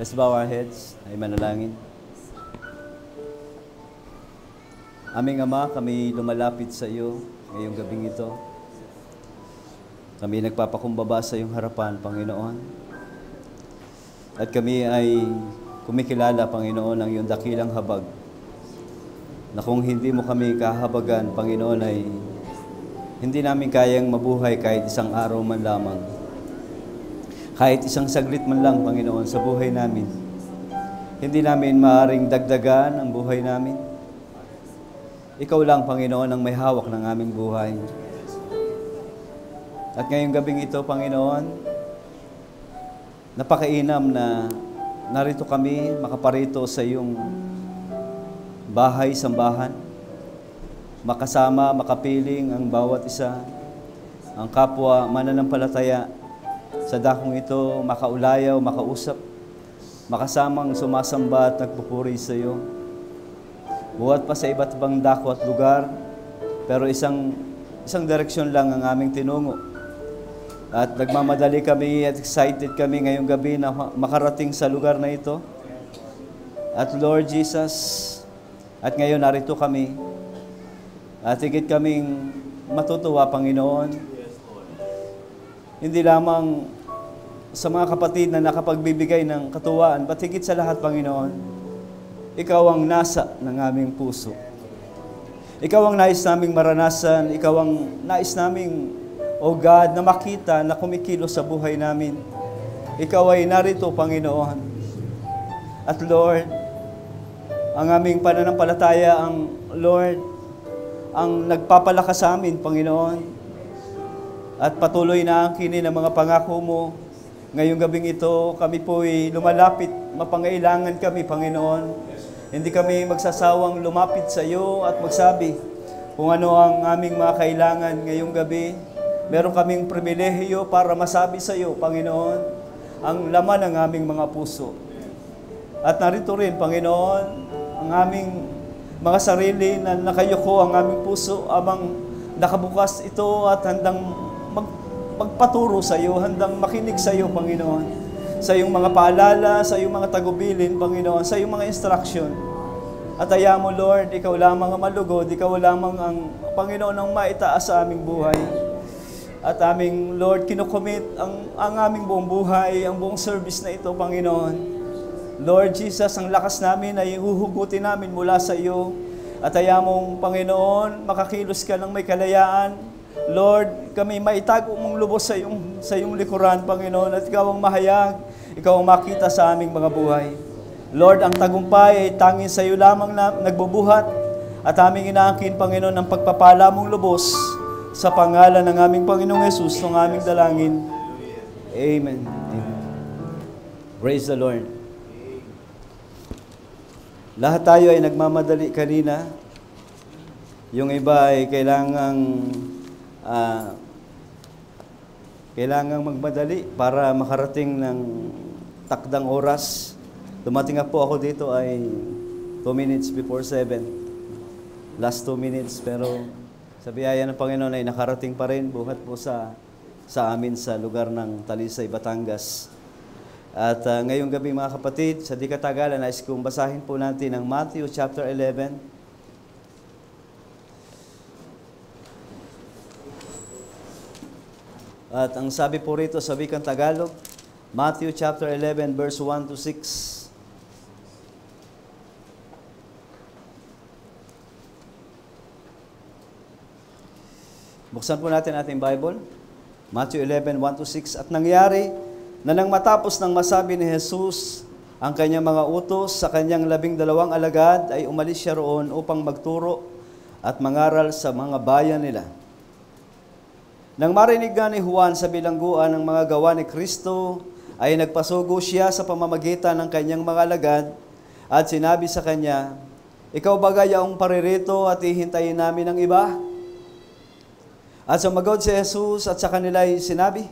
Let's bow our heads ay manalangin. Aming Ama, kami lumalapit sa iyo ngayong gabing ito. Kami nagpapakumbaba sa iyong harapan, Panginoon. At kami ay kumikilala, Panginoon, ang iyong dakilang habag. Na kung hindi mo kami kahabagan, Panginoon, ay hindi namin kayang mabuhay kahit isang araw man lamang. Kahit isang saglit man lang, Panginoon, sa buhay namin. Hindi namin maaaring dagdagan ang buhay namin. Ikaw lang, Panginoon, ang may hawak ng aming buhay. At ngayong gabing ito, Panginoon, napakainam na narito kami, makaparito sa iyong bahay-sambahan. Makasama, makapiling ang bawat isa, ang kapwa mananampalataya, sa dakong ito, makaulayaw, makausap, makasamang sumasamba at nagpupuri sa iyo. Buhat pa sa iba't ibang dako at lugar, pero isang direksyon lang ang aming tinungo. At nagmamadali kami at excited kami ngayong gabi na makarating sa lugar na ito. At Lord Jesus, at ngayon narito kami, at higit kaming matutuwa, Panginoon, hindi lamang sa mga kapatid na nakapagbibigay ng katuwaan, but higit sa lahat, Panginoon, Ikaw ang nasa ng aming puso. Ikaw ang nais naming maranasan, Ikaw ang nais naming, O God, na makita na kumikilos sa buhay namin. Ikaw ay narito, Panginoon. At Lord, ang aming pananampalataya, ang Lord, ang nagpapalakas sa amin, Panginoon. At patuloy na angkinin ang mga pangako mo. Ngayong gabing ito, kami po'y lumalapit, mapangailangan kami, Panginoon. Hindi kami magsasawang lumapit sa iyo at magsabi kung ano ang aming mga kailangan ngayong gabi. Meron kaming pribilehiyo para masabi sa iyo, Panginoon, ang laman ng aming mga puso. At narito rin, Panginoon, ang aming mga sarili na nakayuko ang aming puso, amang nakabukas ito at handang magpaturo sa iyo, handang makinig sa iyo, Panginoon. Sa iyong mga paalala, sa iyong mga tagubilin, Panginoon, sa iyong mga instruction. At ayaw mo, Lord, Ikaw lamang ang malugod, Ikaw lamang ang Panginoon ang maitaas sa aming buhay. At aming, Lord, kinukomit ang aming buong buhay, ang buong service na ito, Panginoon. Lord Jesus, ang lakas namin ay huhugutin namin mula sa iyo. At ayaw mong, Panginoon, makakilos ka ng may kalayaan. Lord, kami maitago mong lubos sa iyong likuran, Panginoon, at Ikaw ang mahayag, Ikaw ang makita sa aming mga buhay. Lord, ang tagumpay ay tanging sa iyo lamang na nagbubuhat, at aming inaangkin, Panginoon, ang pagpapala mong lubos sa pangalan ng aming Panginoong Yesus, ng aming dalangin. Amen. Amen. Praise the Lord. Lahat tayo ay nagmamadali kanina. Yung iba ay kailangang magmadali para makarating ng takdang oras. Dumating nga po ako dito ay 2 minutes before 7. Last 2 minutes, pero sa biyaya ng Panginoon ay nakarating pa rin buhat po sa amin sa lugar ng Talisay, Batangas. At ngayong gabi, mga kapatid, sa di katagalan, nais kong basahin po natin ang Matthew chapter 11. At ang sabi po rito sa wikang Tagalog, Matthew chapter 11 verse 1 to 6. Buksan po natin ating Bible. Matthew 11, 1 to 6. At nangyari na nang matapos ng masabi ni Jesus ang kanyang mga utos sa kanyang 12 alagad, ay umalis siya roon upang magturo at mangaral sa mga bayan nila. Nang marinig nga ni Juan sa bilangguan ng mga gawa ni Kristo, ay nagpasugo siya sa pamamagitan ng kanyang mga alagad at sinabi sa kanya, Ikaw bagay ang paririto at hihintayin namin ang iba? At sumagot si Jesus at sa kanila ay sinabi,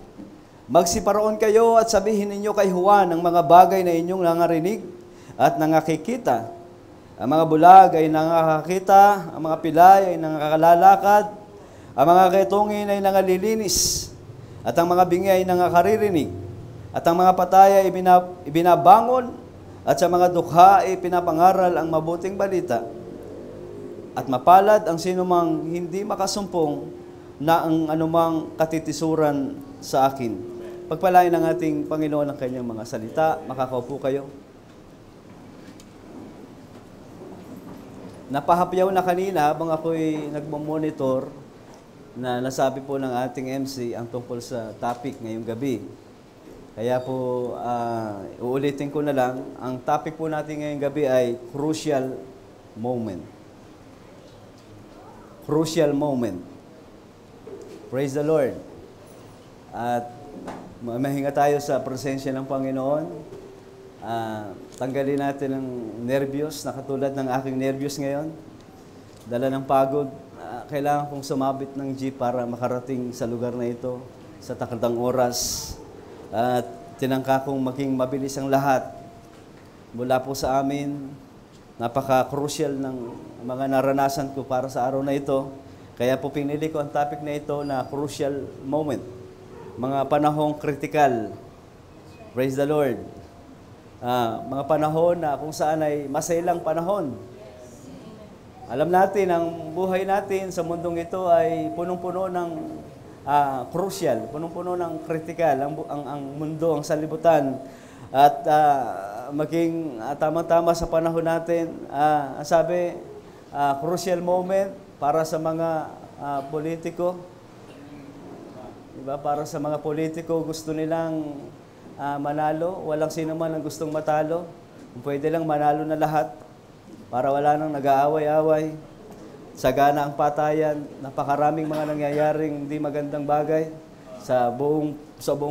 Magsiparoon kayo at sabihin ninyo kay Juan ang mga bagay na inyong nangarinig at nangakikita. Ang mga bulag ay nangakakita, ang mga pilay ay nangakalalakad, ang mga ketungin ay nangalilinis, at ang mga bingi ay nangakaririnig, at ang mga patay ay ibinabangon, At sa mga dukha ay pinapangaral ang mabuting balita. At mapalad ang sinumang hindi makasumpong na ang anumang katitisuran sa akin. Pagpalain ng ating Panginoon ang kanyang mga salita. Makakaupo kayo. Napahapyaw na kanina habang ako'y nagmamonitor na nasabi po ng ating MC ang tungkol sa topic ngayong gabi. Kaya po, uulitin ko na lang, ang topic po natin ngayong gabi ay crucial moment. Crucial moment. Praise the Lord. At mahinga tayo sa presensya ng Panginoon. Tanggalin natin ang nervyos na katulad ng aking nervyos ngayon. Dala ng pagod. Kailangan kong sumabit ng jeep para makarating sa lugar na ito sa takdang oras. At tinangka kong maging mabilis ang lahat. Mula po sa amin, napaka-crucial ng mga naranasan ko para sa araw na ito. Kaya po pinili ko ang topic na ito na crucial moment. Mga panahong critical. Praise the Lord. Mga panahon na kung saan ay masailang panahon. Alam natin, ang buhay natin sa mundong ito ay punong-puno ng crucial, punong-puno ng critical, ang mundo, ang sanlibutan. At maging tamang-tama sa panahon natin, sabi, crucial moment para sa mga politiko. Diba? Para sa mga politiko, gusto nilang manalo. Walang sino man ang gustong matalo. Pwede lang manalo na lahat para wala nang nag-aaway-away. Sagana ang patayan, napakaraming mga nangyayaring hindi magandang bagay sa buong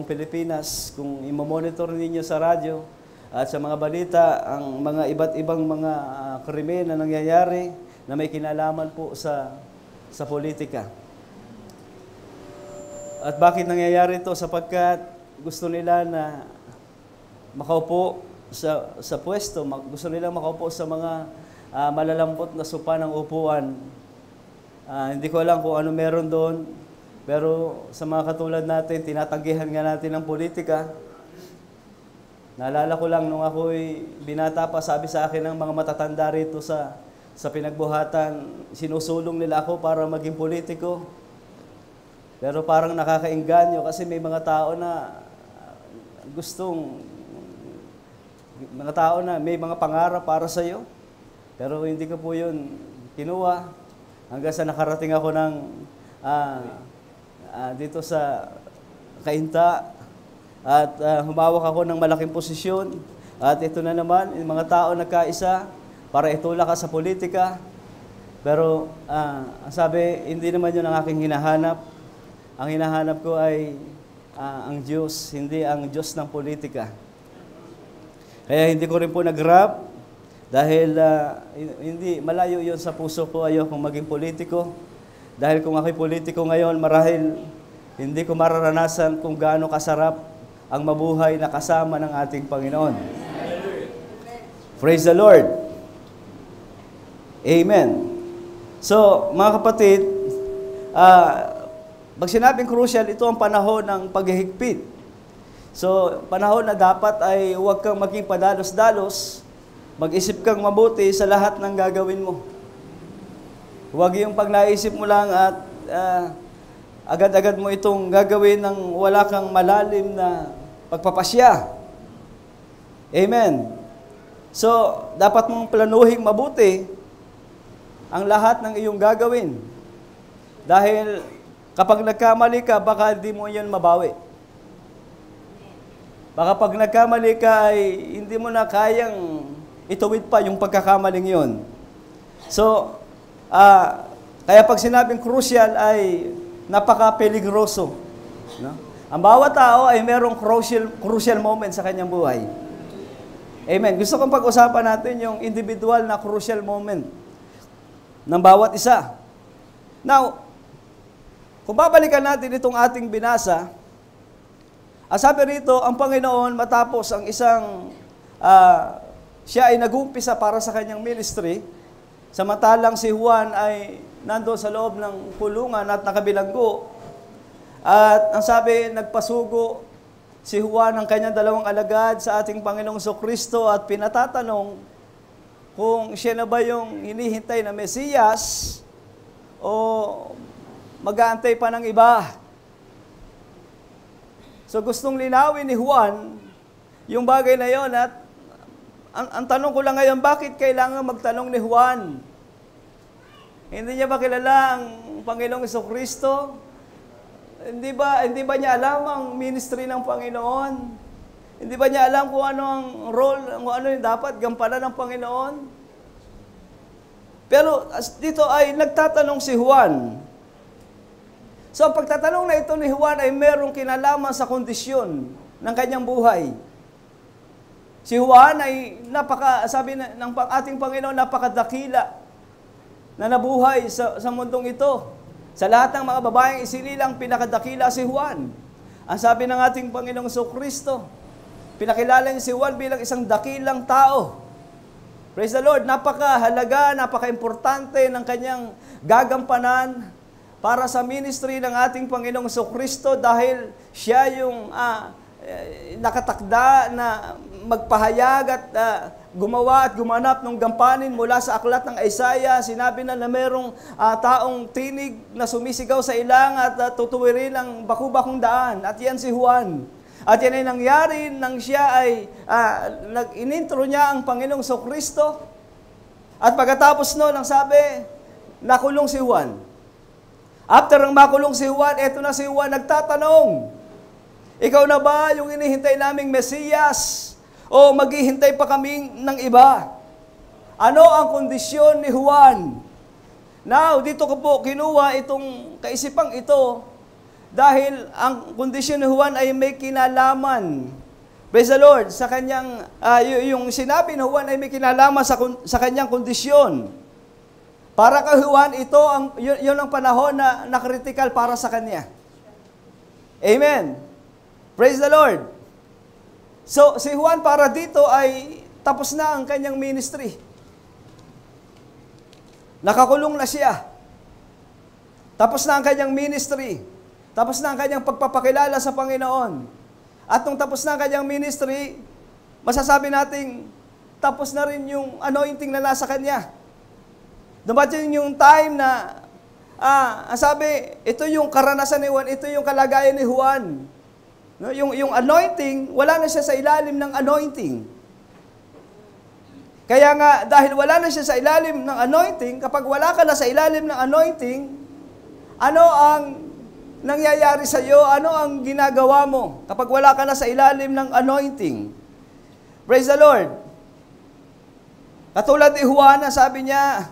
Pilipinas. Kung i-monitor ninyo sa radyo at sa mga balita, ang mga iba't ibang mga krimen na nangyayari na may kinalaman po sa politika. At bakit nangyayari ito? Sapagkat gusto nila na makaupo sa pwesto, gusto nila makaupo sa mga malalambot na sopa ng upuan. Hindi ko alam kung ano meron doon, pero sa mga katulad natin, tinatanggihan nga natin ang politika. Naalala ko lang nung ako'y binata pa, sabi sa akin ng mga matatanda rito sa pinagbuhatan, sinusulong nila ako para maging politiko. Pero parang nakakainganyo kasi may mga tao na may mga pangarap para sa iyo. Pero hindi ko po yun kinuha hanggang sa nakarating ako ng dito sa Cainta at humawak ako ng malaking posisyon. At ito na naman, yung mga tao nagkaisa para itulak ka sa politika. Pero sabi, hindi naman yun ang aking hinahanap. Ang hinahanap ko ay ang Diyos, hindi ang Diyos ng politika. Kaya hindi ko rin po nag-grab dahil hindi malayo yon sa puso ko, ayokong maging politiko. Dahil kung ako'y politiko ngayon, marahil hindi ko mararanasan kung gaano kasarap ang mabuhay na kasama ng ating Panginoon. Praise the Lord. Amen. So, mga kapatid, pag sinabing crucial, ito ang panahon ng paghihigpit. So, panahon na dapat ay huwag kang maging padalos-dalos, mag-isip kang mabuti sa lahat ng gagawin mo. Huwag yung pag naisip mo lang at agad-agad mo itong gagawin ng wala kang malalim na pagpapasya. Amen. So, dapat mong planuhin mabuti ang lahat ng iyong gagawin. Dahil kapag nagkamali ka, baka hindi mo yan mabawi. Baka pag nagkamali ka ay hindi mo na kayang ituwid pa yung pagkakamaling yun. So, kaya pag sinabing crucial ay napaka-peligroso. No? Ang bawat tao ay merong crucial moment sa kanyang buhay. Amen. Gusto kong pag-usapan natin yung individual na crucial moment ng bawat isa. Now, kung babalikan natin itong ating binasa, sabi rito, ang Panginoon matapos ang isang, siya ay nag-umpisa para sa kanyang ministry, samantalang si Juan ay nandoon sa loob ng kulungan at nakabilanggo. At ang sabi, nagpasugo si Juan ang kanyang dalawang alagad sa ating Panginoong Jesucristo at pinatatanong kung siya na ba yung hinihintay na Mesiyas o mag-aantay pa ng iba. So gustong linawin ni Juan yung bagay na yon at ang tanong ko lang ngayon, bakit kailangan magtanong ni Juan? Hindi niya ba kilala ang Panginoong Jesucristo? Hindi ba niya alam ang ministry ng Panginoon? Hindi ba niya alam kung ano ang role, kung ano yung dapat gampanan ng Panginoon? Pero dito ay nagtatanong si Juan. So ang pagtatanong na ito ni Juan ay merong kinalaman sa kondisyon ng kanyang buhay. Si Juan ay sabi ng ating Panginoon, napakadakila na nabuhay sa mundong ito. Sa lahat ng mga babaeng isinilang, pinakadakila si Juan. Ang sabi ng ating Panginoong Jesucristo, pinakilala niya si Juan bilang isang dakilang tao. Praise the Lord, napakahalaga, napaka-importante ng kanyang gagampanan para sa ministry ng ating Panginoong Jesucristo dahil siya yung nakatakda na magpahayag at gumawa at gumanap ng gampanin mula sa aklat ng Isaiah. Sinabi na merong taong tinig na sumisigaw sa ilang at tutuwirin ang baku-bakong daan. At yan si Juan. At yan ay nangyari nang siya ay inintro niya ang Panginoong Jesucristo. At pagkatapos noon, ang sabi, nakulong si Juan. After ang makulong si Juan, eto na si Juan nagtatanong, ikaw na ba yung inihintay naming Mesiyas? O maghihintay pa kami ng iba? Ano ang kondisyon ni Juan? Now, dito ko po kinuha itong kaisipang ito dahil ang kondisyon ni Juan ay may kinalaman. Praise the Lord, sa kanyang, yung sinabi ni Juan ay may kinalaman sa kanyang kondisyon. Para kay Juan, yun ang panahon na critical para sa kanya. Amen. Praise the Lord. So, si Juan para dito ay tapos na ang kanyang ministry. Nakakulong na siya. Tapos na ang kanyang ministry. Tapos na ang kanyang pagpapakilala sa Panginoon. At nung tapos na ang kanyang ministry, masasabi nating tapos na rin yung anointing na nasa kanya. Dumating yung time na, sabi, ito yung karanasan ni Juan, ito yung kalagayan ni Juan. No, yung anointing, wala na siya sa ilalim ng anointing. Kaya nga, dahil wala na siya sa ilalim ng anointing, kapag wala ka na sa ilalim ng anointing, ano ang nangyayari sa iyo? Ano ang ginagawa mo kapag wala ka na sa ilalim ng anointing? Praise the Lord. Katulad ni Juan, sabi niya,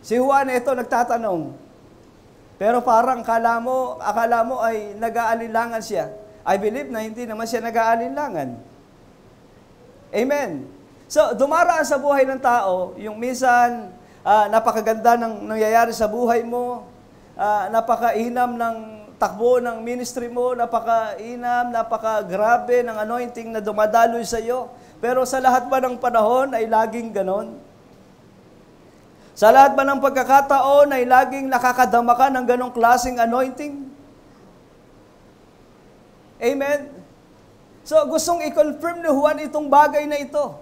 si Juan, ito nagtatanong, pero parang akala mo ay nag-aalinlangan siya. I believe na hindi naman siya nag-aalinlangan. Amen. So, dumaraan sa buhay ng tao, yung minsan, napakaganda ng nangyayari sa buhay mo, napakainam ng takbo ng ministry mo, napakainam, napakagrabe ng anointing na dumadaloy sa iyo. Pero sa lahat ba ng panahon ay laging ganon? Sa lahat ba ng pagkakataon ay laging nakakadama ka ng ganong klaseng anointing? Amen? So, gustong i-confirm ni Juan itong bagay na ito.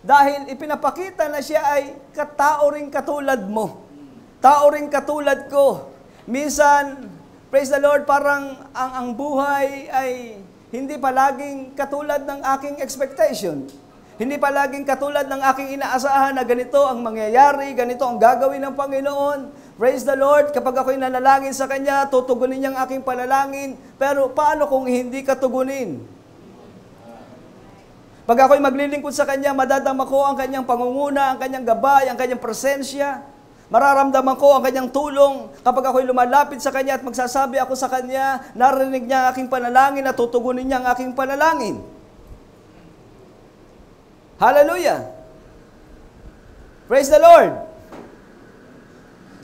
Dahil ipinapakita na siya ay tao ring katulad mo. Tao ring katulad ko. Minsan, praise the Lord, parang ang buhay ay hindi palaging katulad ng aking expectation. Hindi palaging katulad ng aking inaasahan na ganito ang mangyayari, ganito ang gagawin ng Panginoon. Praise the Lord, kapag ako'y nanalangin sa Kanya, tutugunin niya ang aking panalangin. Pero paano kung hindi katugunin? Pag ako'y maglilingkod sa Kanya, madadama ko ang Kanyang pangunguna, ang Kanyang gabay, ang Kanyang presensya. Mararamdaman ko ang Kanyang tulong. Kapag ako'y lumalapit sa Kanya at magsasabi ako sa Kanya, narinig niya ang aking panalangin at tutugunin niya ang aking panalangin. Hallelujah! Praise the Lord!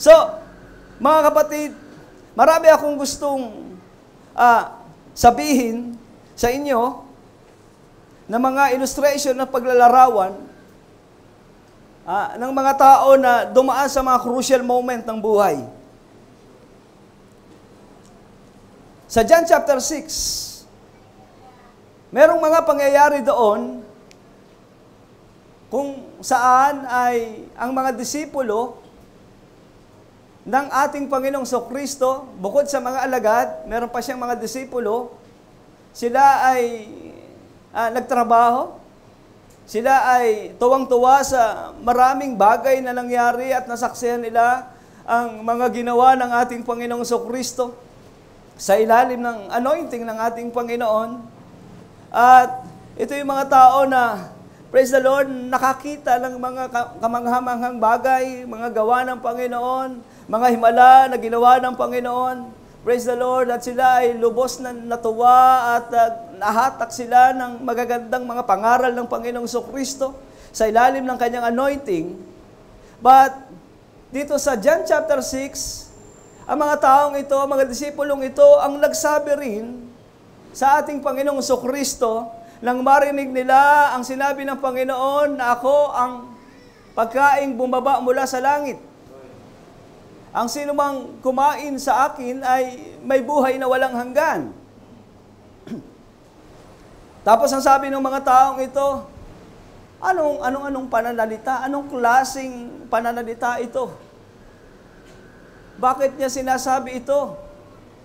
So, mga kapatid, marami akong gustong sabihin sa inyo na mga illustration na paglalarawan ng mga tao na dumaan sa mga crucial moment ng buhay. Sa John chapter 6, merong mga pangyayari doon kung saan ay ang mga disipulo ng ating Panginoong Kristo, bukod sa mga alagad, meron pa siyang mga disipulo, sila ay nagtrabaho, sila ay tuwang-tuwa sa maraming bagay na nangyari at nasaksihan nila ang mga ginawa ng ating Panginoong Kristo sa ilalim ng anointing ng ating Panginoon. At ito yung mga tao na, praise the Lord, nakakita ng mga kamanghamanghang bagay, mga gawa ng Panginoon, mga himala na ginawa ng Panginoon. Praise the Lord, at sila ay lubos na natuwa at nahatak sila ng magagandang mga pangaral ng Panginoong Kristo sa ilalim ng kanyang anointing. But dito sa John chapter 6, ang mga taong ito, mga disipulong ito, ang nagsabi rin sa ating Panginoong Kristo nang marinig nila ang sinabi ng Panginoon na ako ang pagkaing bumaba mula sa langit. Ang sino mang kumain sa akin ay may buhay na walang hanggan. Tapos ang sabi ng mga taong ito, anong pananalita? Anong klaseng pananalita ito? Bakit niya sinasabi ito?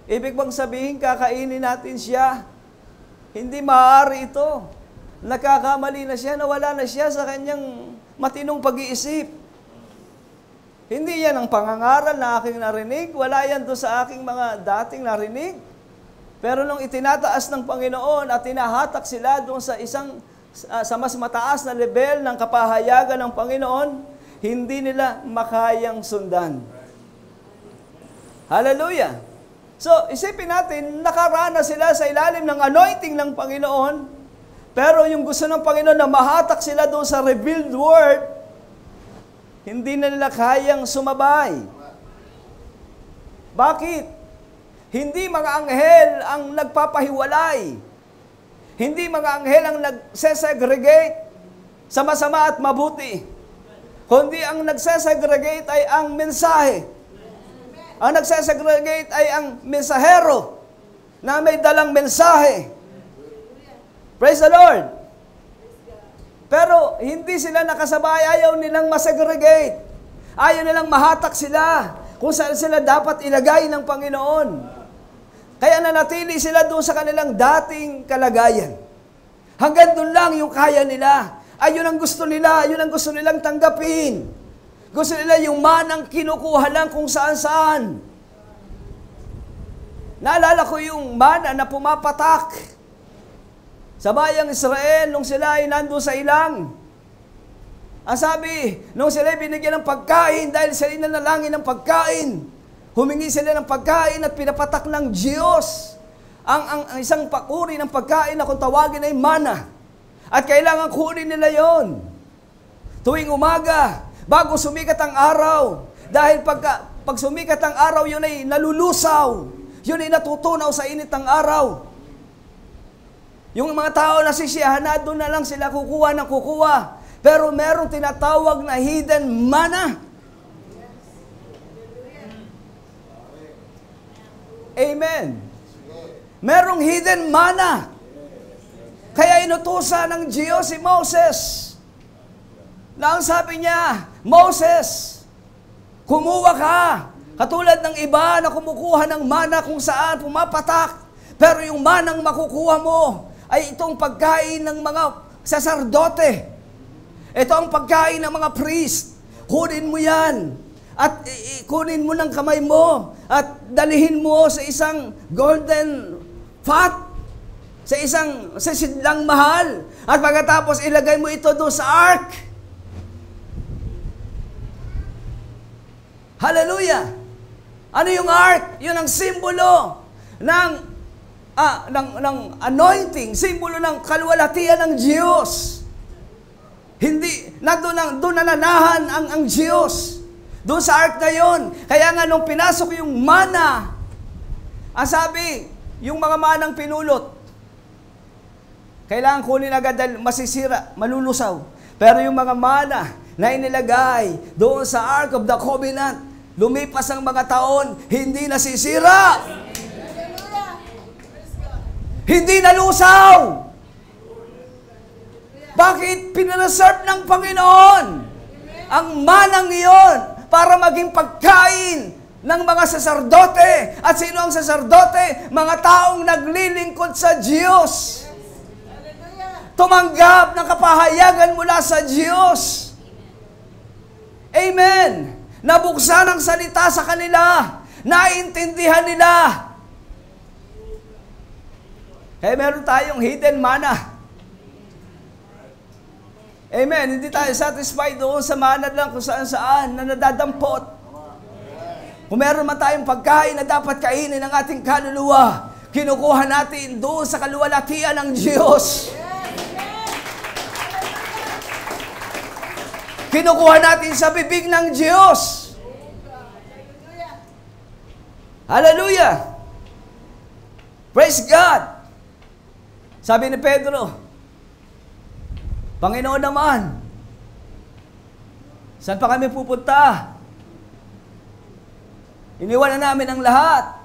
Ibig bang sabihin kakainin natin siya? Hindi maaari ito. Nakakamali na siya, nawala na siya sa kanyang matinong pag-iisip. Hindi yan ang pangangaral na aking narinig. Wala yan doon sa aking mga dating narinig. Pero nung itinataas ng Panginoon at tinahatak sila doon sa sa mas mataas na level ng kapahayagan ng Panginoon, hindi nila makayang sundan. Hallelujah! So, isipin natin, nakaranas sila sa ilalim ng anointing ng Panginoon, pero yung gusto ng Panginoon na mahatak sila doon sa revealed word, hindi na nila kayang sumabay. Bakit? Hindi mga anghel ang nagpapahiwalay. Hindi mga anghel ang nagsesegregate sa masama at mabuti. Kundi ang nagsesegregate ay ang mensahe. Ang nagsesegregate ay ang mensahero na may dalang mensahe. Praise the Lord! Pero hindi sila nakasabay, ayaw nilang masegregate. Ayaw nilang mahatak sila kung saan sila dapat ilagay ng Panginoon. Kaya nanatili sila doon sa kanilang dating kalagayan. Hanggang doon lang yung kaya nila. Ayun ang gusto nila, yun ang gusto nilang tanggapin. Gusto nila yung manang kinukuha lang kung saan-saan. Naalala ko yung mana na pumapatak sa bayang Israel, nung sila ay nandun sa ilang. Ang sabi, nung sila ay binigyan ng pagkain, dahil sila nanalangin ng pagkain, humingi sila ng pagkain at pinapatak ng Diyos ang isang pakuri ng pagkain na kung tawagin ay mana. At kailangan kunin nila yon tuwing umaga, bago sumikat ang araw. Dahil pag sumikat ang araw, yun ay nalulusaw. Yun ay natutunaw sa init ng araw. Yung mga tao na sisiyahan na, doon na lang sila kukuha ng kukuha. Pero merong tinatawag na hidden mana. Amen. Merong hidden mana. Kaya inutusan ng Diyos si Moses. Na ang sabi niya, Moses, kumuha ka. Katulad ng iba na kumukuha ng mana kung saan pumapatak. Pero yung manang makukuha mo ay itong pagkain ng mga saserdote. Ito ang pagkain ng mga priest. Kunin mo yan. At kunin mo ng kamay mo. At dalihin mo sa isang golden pot. Sa isang sisidlang mahal. At pagkatapos ilagay mo ito doon sa ark. Hallelujah! Ano yung ark? Yun ang simbolo ng anointing, simbolo ng kalwalhatian ng Diyos. Hindi, doon nananahan ang Diyos. Doon sa ark na yon. Kaya nga nung pinasok yung mana, ang sabi, yung mga manang pinulot, kailangan kunin agad dahil masisira, malulusaw. Pero yung mga mana na inilagay doon sa Ark of the Covenant, lumipas ang mga taon, hindi nasisira. Hindi nalusaw. Bakit pinreserve ng Panginoon ang manang iyon para maging pagkain ng mga saserdote? At sino ang saserdote? Mga taong naglilingkod sa Diyos. Tumanggap ng kapahayagan mula sa Diyos. Amen. Nabuksan ang salita sa kanila. Naintindihan nila. Kaya meron tayong hidden manna. Amen. Hindi tayo satisfied doon sa mana lang kung saan-saan na nadadampot. Kung meron man tayong pagkain na dapat kainin ng ating kaluluwa, kinukuha natin doon sa kaluwalhatian ng Diyos. Kinukuha natin sa bibig ng Diyos. Hallelujah! Praise God! Sabi ni Pedro, Panginoon naman, saan pa kami pupunta? Iniwan na namin ang lahat.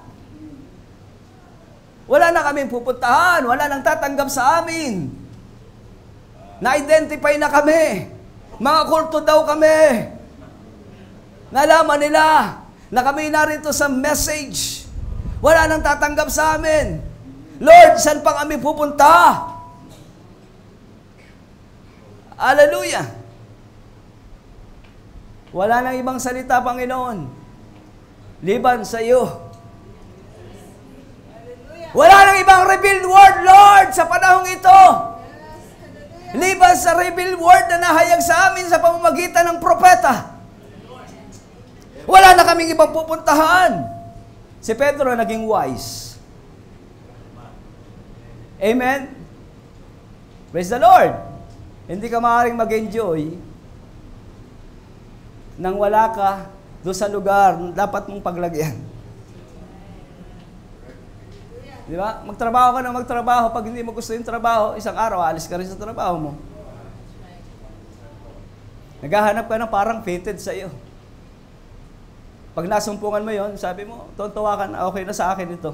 Wala na kaming pupuntahan. Wala nang tatanggap sa amin. Na-identify na kami. Mga kulto daw kami. Nalaman nila na kami narito sa message. Wala nang tatanggap sa amin. Lord, saan pa kami pupunta? Hallelujah! Wala nang ibang salita, Panginoon, liban sa iyo. Wala nang ibang revealed word, Lord, sa panahong ito. Liban sa revealed word na nahayag sa amin sa pamamagitan ng propeta. Wala na kaming ibang pupuntahan. Si Pedro naging wise. Amen? Praise the Lord! Hindi ka maaaring mag-enjoy nang wala ka doon sa lugar na dapat mong paglagyan. Di ba? Magtrabaho ka na magtrabaho. Pag hindi mo gusto yung trabaho, isang araw, alis ka rin sa trabaho mo. Naghahanap ka na parang fated sa iyo. Pag nasumpungan mo yon, sabi mo, tuwa ka na, okay na sa akin ito.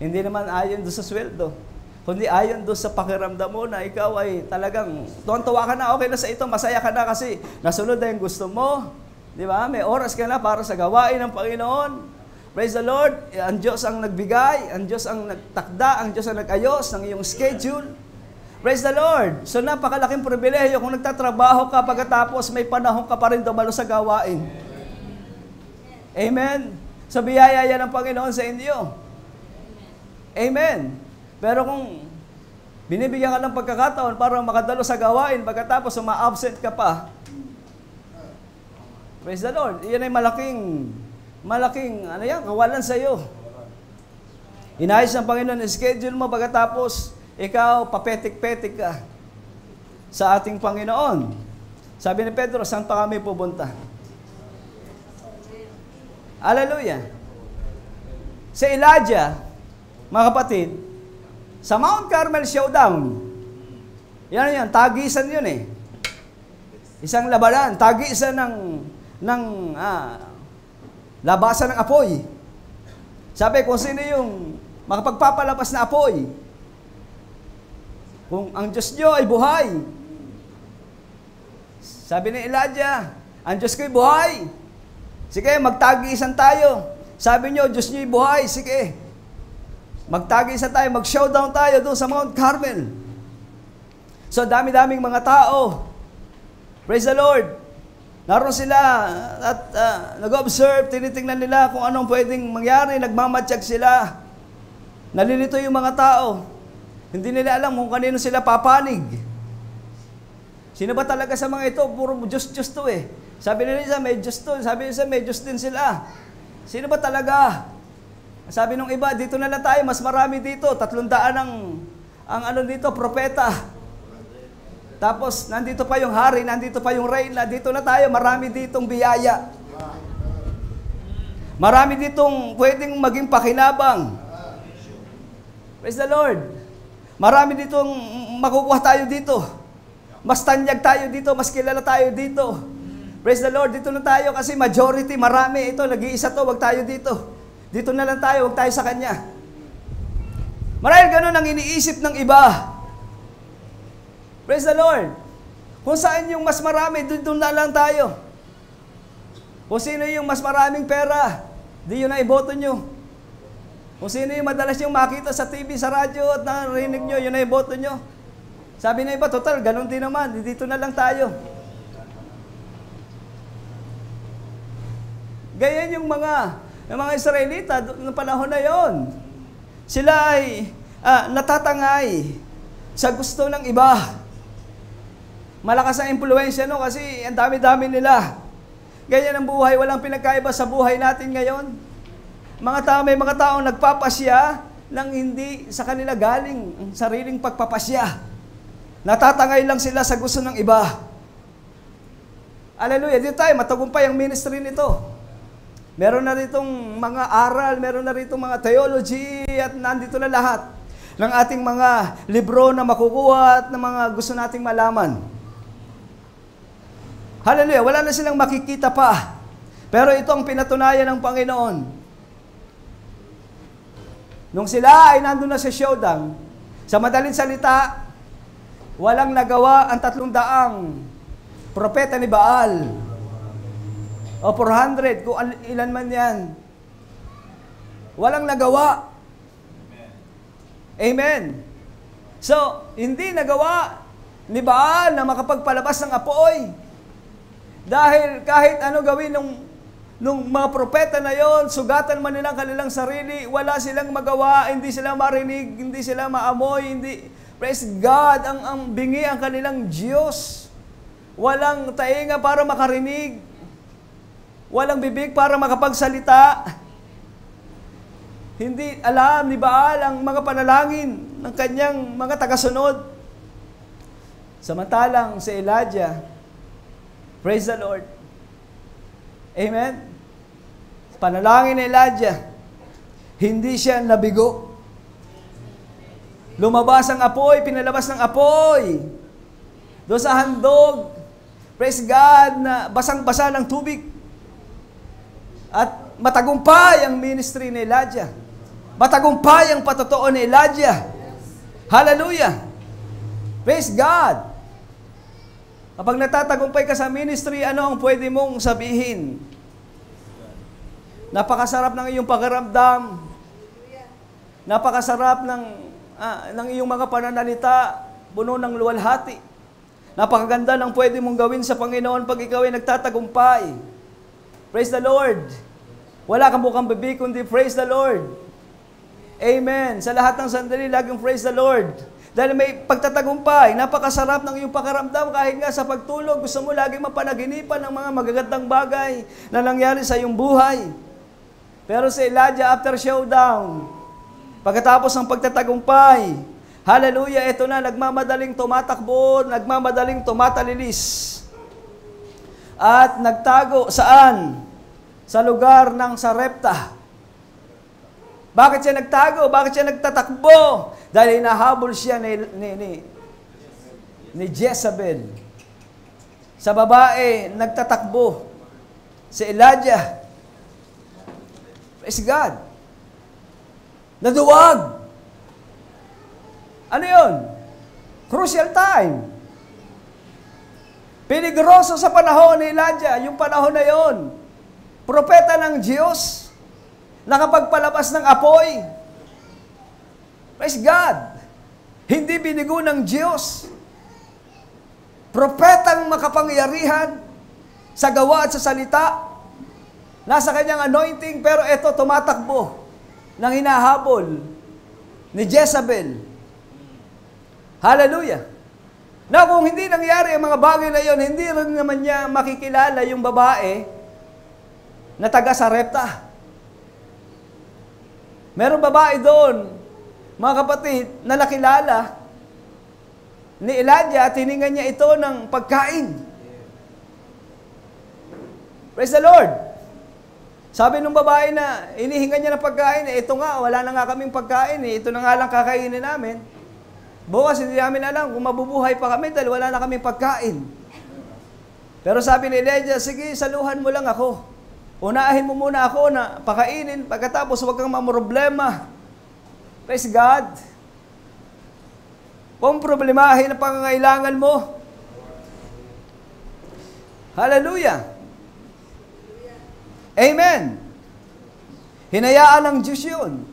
Hindi naman ayon doon sa sweldo. Kundi ayon doon sa pakiramdam mo na ikaw ay talagang tuwa ka na, okay na sa ito, masaya ka na kasi nasunod na yung gusto mo. Di ba? May oras ka na para sa gawain ng Panginoon. Praise the Lord. Ang Diyos ang nagbigay, ang Diyos ang nagtakda, ang Diyos ang nag-ayos ng iyong schedule. Praise the Lord. So napakalaking pribilehiyo kung nagtatrabaho ka pagkatapos may panahon ka pa rin dumalo sa gawain. Amen. So biyaya yan ng Panginoon sa inyo. Amen. Pero kung binibigyan ka ng pagkakataon para makadalo sa gawain, pagkatapos ma-absent ka pa, praise the Lord, iyan ay malaking, kawalan sa iyo. Inayos ng Panginoon ang schedule mo, pagkatapos, ikaw, papetik-petik ka sa ating Panginoon. Sabi ni Pedro, saan pa kami pupunta? Hallelujah. Si Elijah, mga kapatid, sa Mount Carmel Showdown, yan, tagisan yun eh. Isang labanan, tagisan ng labasan ng apoy. Sabi, kung sino yung makapagpapalabas na apoy, kung ang Diyos nyo ay buhay. Sabi ni Elijah, ang Diyos ko'y buhay. Sige, magtagisan tayo. Sabi nyo, Diyos nyo'y buhay. Sige, magtagisan tayo, mag-showdown tayo doon sa Mount Carmel. So, dami-daming mga tao. Praise the Lord. Naroon sila at nag-observe, tinitingnan nila kung anong pwedeng mangyari, nagmamatsyag sila. Nalilito yung mga tao. Hindi nila alam kung kanino sila papanig. Sino ba talaga sa mga ito? Puro Diyos-Diyos to eh. Sabi nila may Diyos to. Sabi nila may Diyos din sila. Sino ba talaga? Sabi nung iba, dito na lang tayo, mas marami dito. 300 ang dito, propeta. Tapos, nandito pa yung hari, nandito pa yung reyna, dito na tayo, marami ditong biyaya. Marami ditong pwedeng maging pakinabang. Praise the Lord. Marami ditong makukuha tayo dito. Mas tanyag tayo dito, mas kilala tayo dito. Praise the Lord, dito na tayo kasi majority, marami ito, nag-iisa to, wag tayo dito. Dito na lang tayo, wag tayo sa Kanya. Marahil ganun ang iniisip ng iba. Praise the Lord. Kung saan yung mas marami, doon na lang tayo. Kung sino yung mas maraming pera, di yun na iboto nyo. Kung sino yung madalas yung makita sa TV, sa radyo at narinig nyo, yun na iboto nyo. Sabi na iba, total, ganun din naman, dito na lang tayo. Ganyan yung mga Israelita noong panahon na yon. Sila ay natatangay sa gusto ng iba. Malakas ang impluensya kasi ang dami-dami nila. Ganyan ang buhay, walang pinagkaiba sa buhay natin ngayon. May mga taong nagpapasya nang hindi sa kanila galing ang sariling pagpapasya. Natatangay lang sila sa gusto ng iba. Hallelujah. Dito tayo, matagumpay ang ministry nito. Meron na ritong mga aral, meron na ritong mga theology, at nandito na lahat ng ating mga libro na makukuha at ng mga gusto nating malaman. Hallelujah, wala na silang makikita pa. Pero ito ang pinatunayan ng Panginoon. Nung sila ay nandun na sa showdown, sa madaling salita, walang nagawa ang 300 propeta ni Baal. O 400, kung ilan man yan. Walang nagawa. Amen. So, hindi nagawa ni Baal na makapagpalabas ng apoy. Dahil kahit ano gawin nung mga propeta na yon, sugatan man nila ang kanilang sarili, wala silang magawa, hindi sila marinig, hindi sila maamoy, hindi. Praise God, ang bingi ang kanilang Diyos. Walang tainga para makarinig. Walang bibig para makapagsalita. Hindi alam ni Baal ang mga panalangin ng kanyang mga tagasunod. Samantalang si Elijah, praise the Lord. Amen. Panalangin ni Elijah, hindi siya nabigo. Lumabas ang apoy, pinalabas ng apoy. Doon sa handog, praise God, na basang-basa ng tubig. At matagumpay ang ministry ni Elijah. Matagumpay ang patotoo ni Elijah. Hallelujah. Praise God. Kapag natatagumpay ka sa ministry, ano ang pwede mong sabihin? Napakasarap ng iyong pakiramdam. Napakasarap ng iyong mga pananalita, puno ng luwalhati. Napakaganda ng pwede mong gawin sa Panginoon pag ikaw ay nagtatagumpay. Praise the Lord. Wala kang mukhang bibig, kundi praise the Lord. Amen. Sa lahat ng sandali, laging praise the Lord. Dahil may pagtatagumpay, napakasarap ng iyong pakiramdam kahit nga sa pagtulog, gusto mo laging mapanaginipan ng mga magagandang bagay na nangyari sa iyong buhay. Pero si Elijah after showdown, pagkatapos ng pagtatagumpay, hallelujah, ito na, nagmamadaling tumatakbo, nagmamadaling tumatalilis. At nagtago saan? Sa lugar ng Sarepta. Bakit siya nagtago? Bakit siya nagtatakbo? Dahil hinahabol siya ni Jezebel. Sa babae, nagtatakbo. Si Elijah. Praise God. Naduwag. Ano yun? Crucial time. Peligroso sa panahon ni Elijah, yung panahon na yon. Propeta ng Diyos, nakapagpalabas ng apoy. Praise God. Hindi binigo ng Diyos. Propetang makapangyarihan sa gawa at sa salita. Nasa kanyang anointing, pero ito tumatakbo ng hinahabol ni Jezebel. Hallelujah. Na kung hindi nangyari ang mga bagay na yon, hindi rin naman niya makikilala yung babae na taga Sarepta. Merong babae doon, mga kapatid, na nakilala ni Elijah at hiningan niya ito ng pagkain. Praise the Lord. Sabi nung babae na inihingan niya ng pagkain, ito nga, wala na nga kaming pagkain, ito na nga lang kakainin namin. Bukas, hindi namin alam kung mabubuhay pa kami dahil wala na kaming pagkain. Pero sabi ni Elijah, sige, saluhan mo lang ako. Unahin mo muna ako na pakainin, pagkatapos huwag kang mamroblema. Praise God. Huwag mong problemahin ang pangangailangan mo. Hallelujah! Amen! Hinayaan ng Diyos yun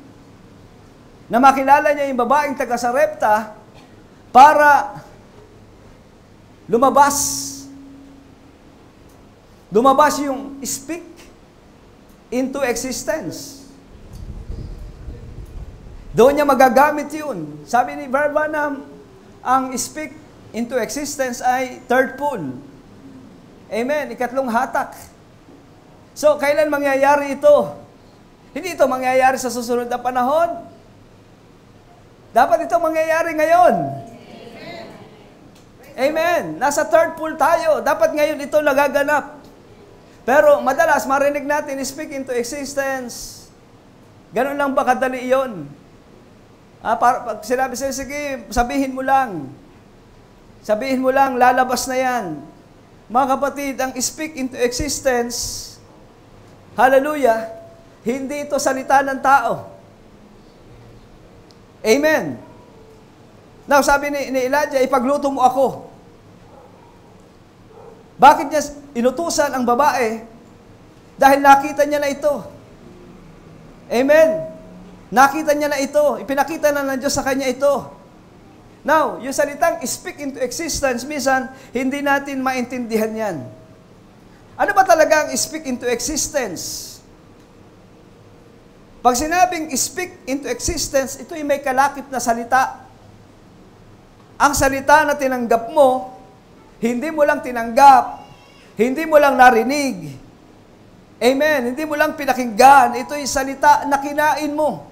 na makilala niya yung babaeng taga Sarepta para lumabas yung speak into existence. Doon niya magagamit yun. Sabi ni Branham, ang speak into existence ay third pull. Amen. Ikatlong hatak. So, kailan mangyayari ito? Hindi ito mangyayari sa susunod na panahon. Dapat ito mangyayari ngayon. Amen. Nasa third pull tayo. Dapat ngayon ito nagaganap. Pero madalas marinig natin, speak into existence. Ganun lang ba kadali yun? Pag sinabi sa'yo, sige, sabihin mo lang. Sabihin mo lang, lalabas na yan. Mga kapatid, ang speak into existence, hallelujah, hindi ito salita ng tao. Amen. Now, sabi ni Elijah, ipagluto mo ako. Bakit niya inutusan ang babae? Dahil nakita niya na ito. Amen. Nakita niya na ito. Ipinakita na ng Diyos sa kanya ito. Now, yung salitang speak into existence, minsan, hindi natin maintindihan yan. Ano ba talaga ang speak into existence? Pag sinabing speak into existence, ito'y may kalakip na salita. Ang salita na tinanggap mo, hindi mo lang tinanggap, hindi mo lang narinig. Amen. Hindi mo lang pinakinggan. Ito'y salita na kinain mo.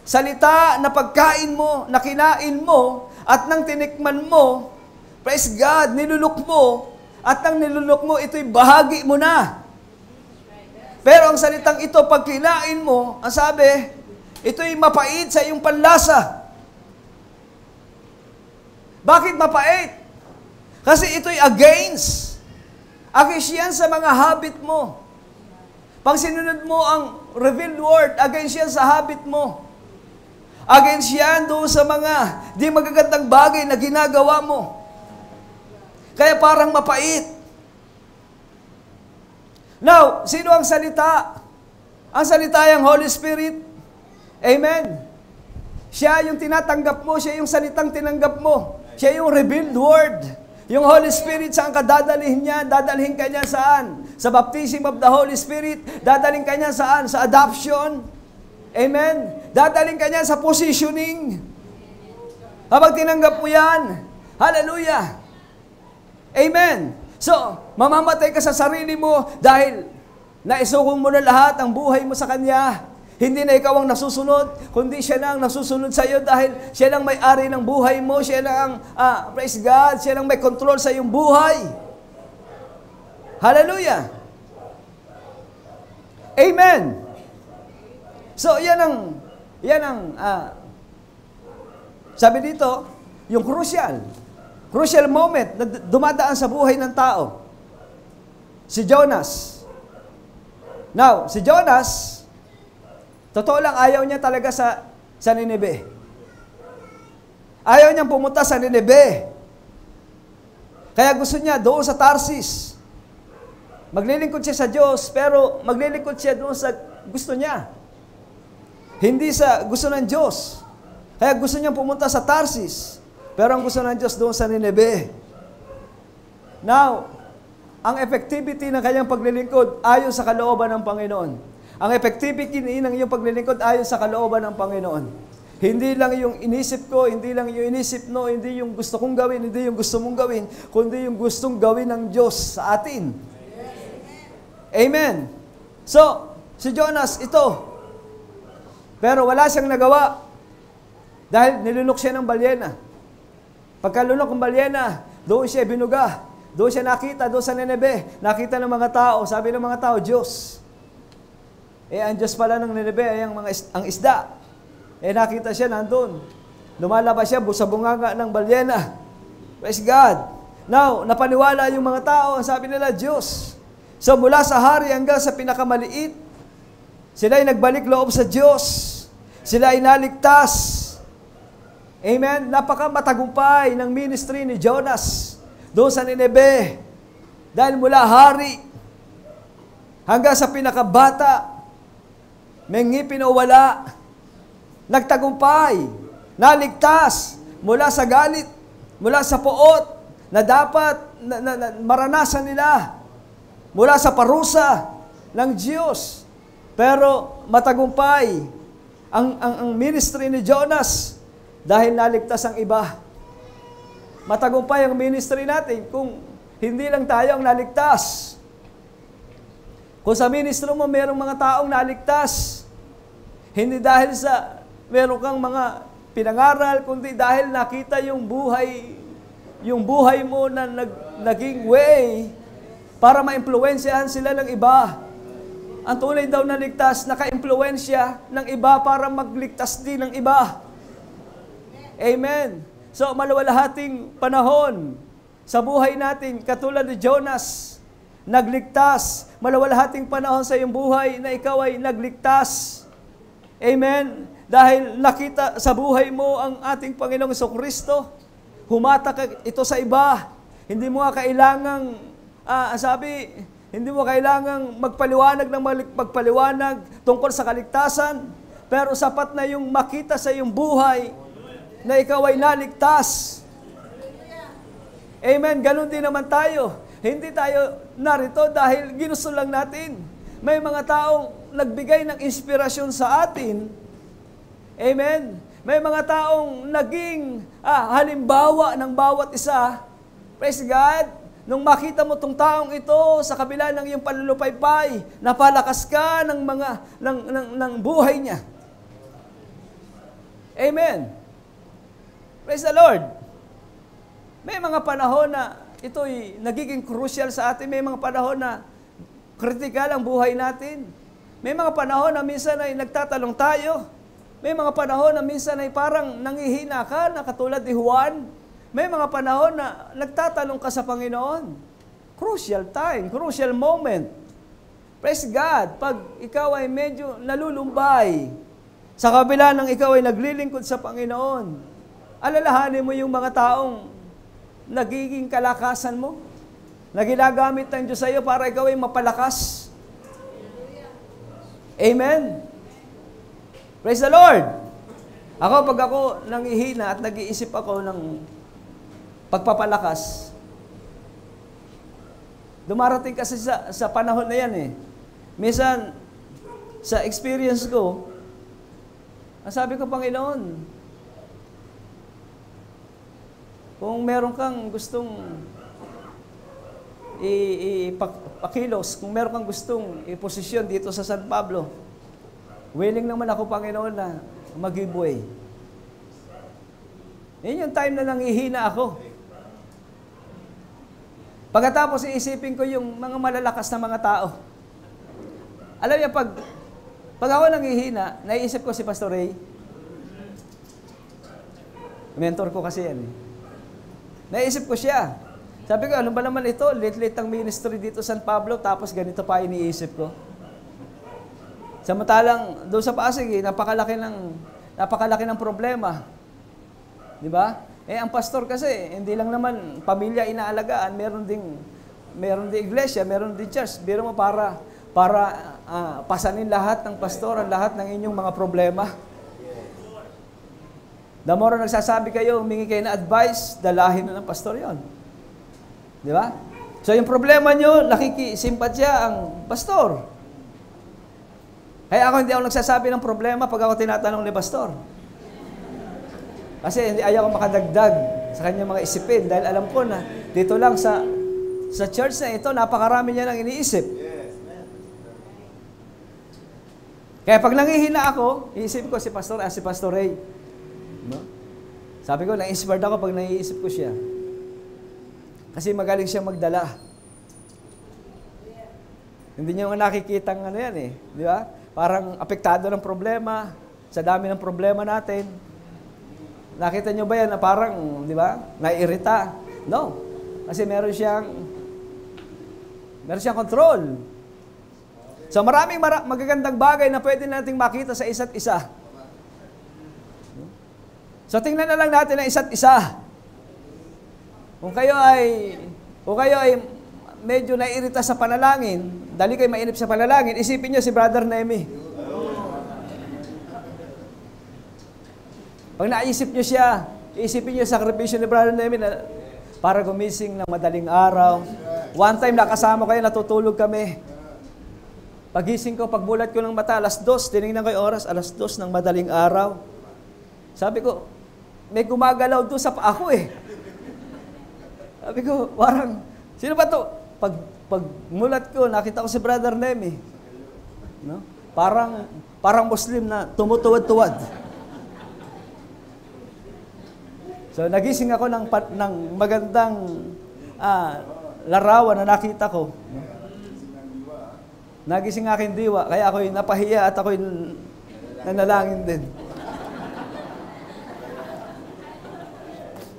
Salita na pagkain mo, na kinain mo, at nang tinikman mo, praise God, nilulok mo, at nang nilulok mo, ito'y bahagi mo na. Pero ang salitang ito, pag kinain mo, ang sabi, ito'y mapait sa iyong panlasa. Bakit mapait? Kasi ito'y against yan sa mga habit mo. Pag sinunod mo ang revealed word, against yan sa habit mo. Against yan doon sa mga di magagandang bagay na ginagawa mo. Kaya parang mapait. Now, sino ang salita? Ang salita ay ang Holy Spirit. Amen. Siya yung tinatanggap mo, siya yung salitang tinanggap mo. Siya yung revealed word. Yung Holy Spirit, saan ka dadalhin niya? Dadalhin ka niya saan? Sa baptism of the Holy Spirit. Dadalhin ka niya saan? Sa adoption. Amen? Dadalhin ka niya sa positioning. Kapag tinanggap mo yan, hallelujah. Amen. So, mamamatay ka sa sarili mo dahil naisukong mo na lahat ang buhay mo sa Kanya. Hindi na ikaw ang nasusunod, kundi siya na ang nasusunod sa iyo dahil siya lang may-ari ng buhay mo, siya lang ang, praise God, siya lang may control sa iyong buhay. Hallelujah! Amen! So, yan ang sabi dito, yung crucial moment na dumadaan sa buhay ng tao. Si Jonas. Now, si Jonas, totoo lang, ayaw niya talaga sa Nineveh. Ayaw niyang pumunta sa Nineveh. Kaya gusto niya doon sa Tarsis. Maglilingkod siya sa Diyos, pero maglilingkod siya doon sa gusto niya. Hindi sa gusto ng Diyos. Kaya gusto niyang pumunta sa Tarsis, pero ang gusto ng Diyos doon sa Nineveh. Now, ang effectivity ng kanyang paglilingkod ayon sa kalooban ng Panginoon. Ang effectivity ng iyong paglilingkod ayon sa kalooban ng Panginoon. Hindi lang yung inisip ko, hindi lang yung inisip no, hindi yung gusto kong gawin, hindi yung gusto mong gawin, kundi yung gustong gawin ng Diyos sa atin. Amen. So, si Jonas, ito. Pero wala siyang nagawa. Dahil nilunok siya ng balyena. Pagkalunok ng balyena, doon siya binuga. Doon siya nakita, doon sa Nineveh. Nakita ng mga tao, sabi ng mga tao, Diyos. Ang Diyos pala ng Nineveh ay ang isda. Nakita siya nandun. Lumalabas siya sa bunganga ng balyena. Praise God. Now, napaniwala yung mga tao, sabi nila, Diyos. So, mula sa hari hanggang sa pinakamaliit, sila ay nagbalik loob sa Diyos. Sila ay naligtas. Amen? Napakamatagumpay ng ministry ni Jonas doon sa Nineve. Dahil mula hari hanggang sa pinakabata, may ngipin o wala, nagtagumpay, naligtas mula sa galit, mula sa puot na dapat maranasan nila, mula sa parusa ng Diyos. Pero matagumpay ang ministry ni Jonas dahil naligtas ang iba. Matagumpay ang ministry natin kung hindi lang tayo ang naligtas. Kung sa ministro mo merong mga taong naligtas, hindi dahil sa meron kang mga pinangaral, kundi dahil nakita yung buhay mo na naging way para ma-impluwensyahan sila ng iba. Ang tunay daw na ligtas, naka-impluwensya ng iba para magligtas din ng iba. Amen. So, maluwalhating panahon sa buhay natin, katulad ni Jonas, nagligtas. Maluwalhating panahon sa iyong buhay na ikaw ay nagligtas. Amen. Dahil nakita sa buhay mo ang ating Panginoong Jesucristo. Humatak ito sa iba. Hindi mo kailangang, hindi mo kailangang magpaliwanag ng magpaliwanag tungkol sa kaligtasan. Pero sapat na yung makita sa iyong buhay na ikaw ay naligtas. Amen. Ganon din naman tayo. Hindi tayo narito dahil ginusto lang natin. May mga taong nagbigay ng inspirasyon sa atin. Amen. May mga taong naging halimbawa ng bawat isa. Praise God. Nung makita mo tong taong ito sa kabila ng iyong panlulupaypay, napalakas ka ng buhay niya. Amen. Praise the Lord. May mga panahon na ito'y nagiging crucial sa atin. May mga panahon na critical ang buhay natin. May mga panahon na minsan ay nagtatalong tayo. May mga panahon na minsan ay parang nangihina ka, na katulad ni Juan. May mga panahon na nagtatalong ka sa Panginoon. Crucial time, crucial moment. Praise God. Pag ikaw ay medyo nalulumbay, sa kabila ng ikaw ay naglilingkod sa Panginoon, alalahanin mo yung mga taong nagiging kalakasan mo, na ginagamit ng Diyos sa iyo para ikaw ay mapalakas. Amen. Praise the Lord. Pag ako nangihina at nag-iisip ako ng pagpapalakas, dumarating kasi sa panahon na yan eh. Minsan, sa experience ko, ang sabi ko, Panginoon, kung meron kang gustong ipakilos, kung meron kang gustong iposisyon dito sa San Pablo, willing naman ako, Panginoon, na mag-give way. Yun yung time na nangihina ako. Pagkatapos iisipin ko yung mga malalakas na mga tao. Alam niyo, pag ako nangihina, naiisip ko si Pastor Ray. Mentor ko kasi yan eh. Naisip ko siya. Sabi ko, ano ba naman ito? Late-late ang ministry dito San Pablo, tapos ganito pa iniisip ko. Samantalang doon sa Pasig, napakalaki ng problema. Di ba? Ang pastor kasi, hindi lang naman pamilya inaalagaan, meron ding iglesia, meron din church. Biro mo para pasanin lahat ng pastor, lahat ng inyong mga problema. The more nagsasabi kayo, humingi kayo na advice, dalahin na ng pastor yon. Di ba? So yung problema nyo, nakikisimpatya ang pastor. Kaya hindi ako nagsasabi ng problema pag ako tinatanong ni pastor. Kasi hindi ayaw ko makadagdag sa kanyang mga isipin dahil alam ko na dito lang sa church na ito, napakarami niya nang iniisip. Kaya pag nangihina ako, iisip ko si Pastor Ray. No? Sabi ko, na-inspired ako pag naiisip ko siya. Kasi magaling siya magdala. Hindi niyo nakikita ng yan eh. Di ba? Parang apektado ng problema, sa dami ng problema natin. Nakita niyo ba yan na parang, di ba, naiirita? No. Kasi meron siyang control. So maraming magagandang bagay na pwede nating makita sa isa't isa. So tingnan na lang natin ang isa't isa. Kung kayo ay medyo naiirita sa panalangin, dali kayo mainip sa panalangin, isipin niyo si Brother Nemi. Pag naisip niyo siya, isipin niyo sa sakripisyo ni Brother Nemi na para gumising ng madaling araw. One time nakasama kayo, natutulog kami. Pagising ko, pagbulat ko ng mata, 2:00, tinignan ko yung oras, 2:00 ng madaling araw. Sabi ko, may gumagalaw doon sa paa ko eh. Sabi ko, parang, sino ba to? Pagmulat ko, nakita ko si Brother Nemi. No? Parang Muslim na tumutuwad-tuwad. So, nagising ako ng magandang larawan na nakita ko. No? Nagising aking diwa, kaya ako'y napahiya at ako'y nanalangin din.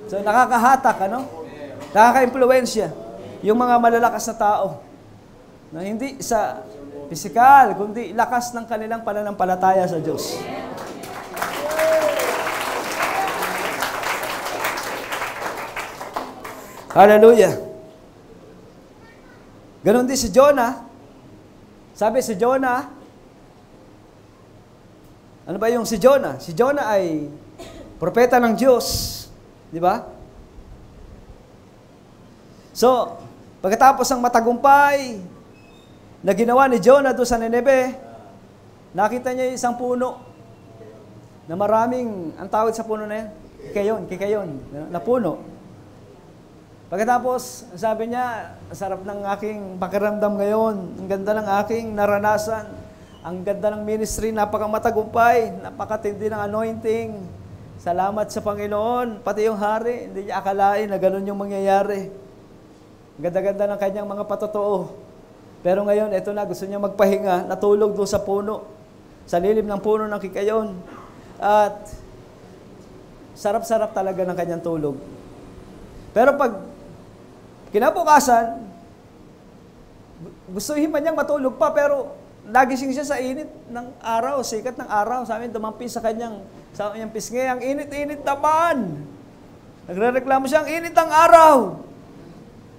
So, nakakahatak, ano? Nakaka-impluwensya yung mga malalakas na tao. Na hindi sa pisikal, kundi lakas ng kanilang pananampalataya sa Diyos. Hallelujah. Ganon din si Jonah. Sabi si Jonah, ano ba yung si Jonah? Si Jonah ay propeta ng Diyos. Di ba? So, pagkatapos ng matagumpay na ginawa ni Jonah doon sa Nineveh, nakita niya yung isang puno na maraming, ang tawag sa puno na yan, kikayon, na puno. Pagkatapos, sabi niya, sarap ng aking pakiramdam ngayon. Ang ganda ng aking naranasan. Ang ganda ng ministry, napakamatagumpay, napakatindi ng anointing. Salamat sa Panginoon. Pati yung hari, hindi niya akalain na ganun yung mangyayari. Ganda-ganda ng kanyang mga patotoo. Pero ngayon, eto na, gusto niya magpahinga, natulog doon sa puno, sa lilim ng puno ng kikayon. At sarap-sarap talaga ng kanyang tulog. Pero pag kinabukasan, gustuhin man niyang matulog pa, pero nagising siya sa init ng araw, sikat ng araw. Sa amin, dumampi sa kanyang pisngi, ang init-init naman. Nagre-reklamo siya, ang init ng araw.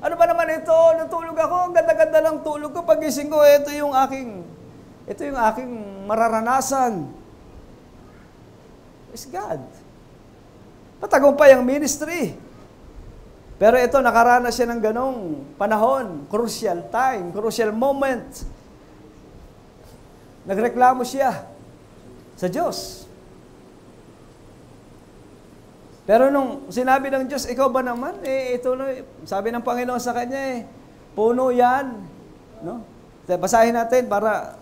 Ano ba naman ito? Natulog ako, ang ganda-ganda lang tulog ko. Pagising ko, ito yung aking mararanasan. Praise God. Patagumpay ang ministry. Pero ito, nakaranas siya ng ganong panahon, crucial time, crucial moment. Nagreklamo siya sa Diyos. Pero nung sinabi ng Diyos, ikaw ba naman? Ito na, sabi ng Panginoon sa kanya, puno yan. No? Basahin natin para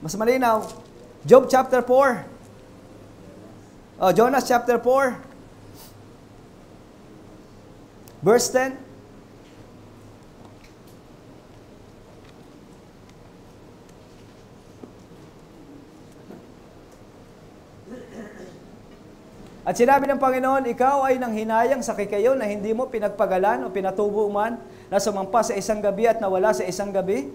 mas malinaw. Job chapter 4. Jonas chapter 4. Verse 10. At sinabi ng Panginoon, ikaw ay nanghinayang sa kikayon na hindi mo pinagpagalan o pinatubo man na sumampa sa isang gabi at nawala sa isang gabi.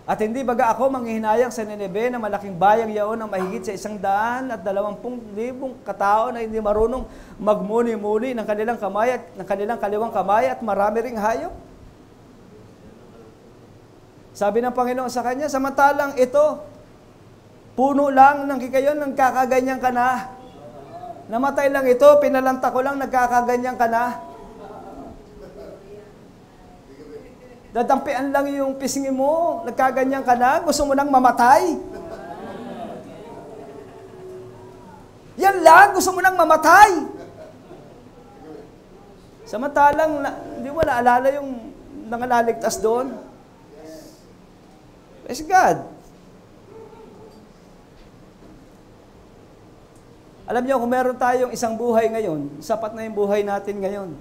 At hindi baga ako manghihinayang sa Nineveh na malaking bayang yaon ng mahigit sa 120,000 katao na hindi marunong magmuni-muni ng kanilang kamay at ng kanilang kaliwang kamay at marami ring hayop. Sabi ng Panginoon sa kanya, samantalang ito, puno lang ng kikayon, nagkakaganyan ka na. Namatay lang ito, pinalanta ko lang, nagkakaganyan ka na. Dadampian lang yung pisngi mo, nagkaganyan ka na, gusto mo nang mamatay. Yan lang, gusto mo nang mamatay. Samantalang, hindi mo naalala yung nangaligtas doon. Praise God. Alam niyo, kung meron tayong isang buhay ngayon, sapat na yung buhay natin ngayon.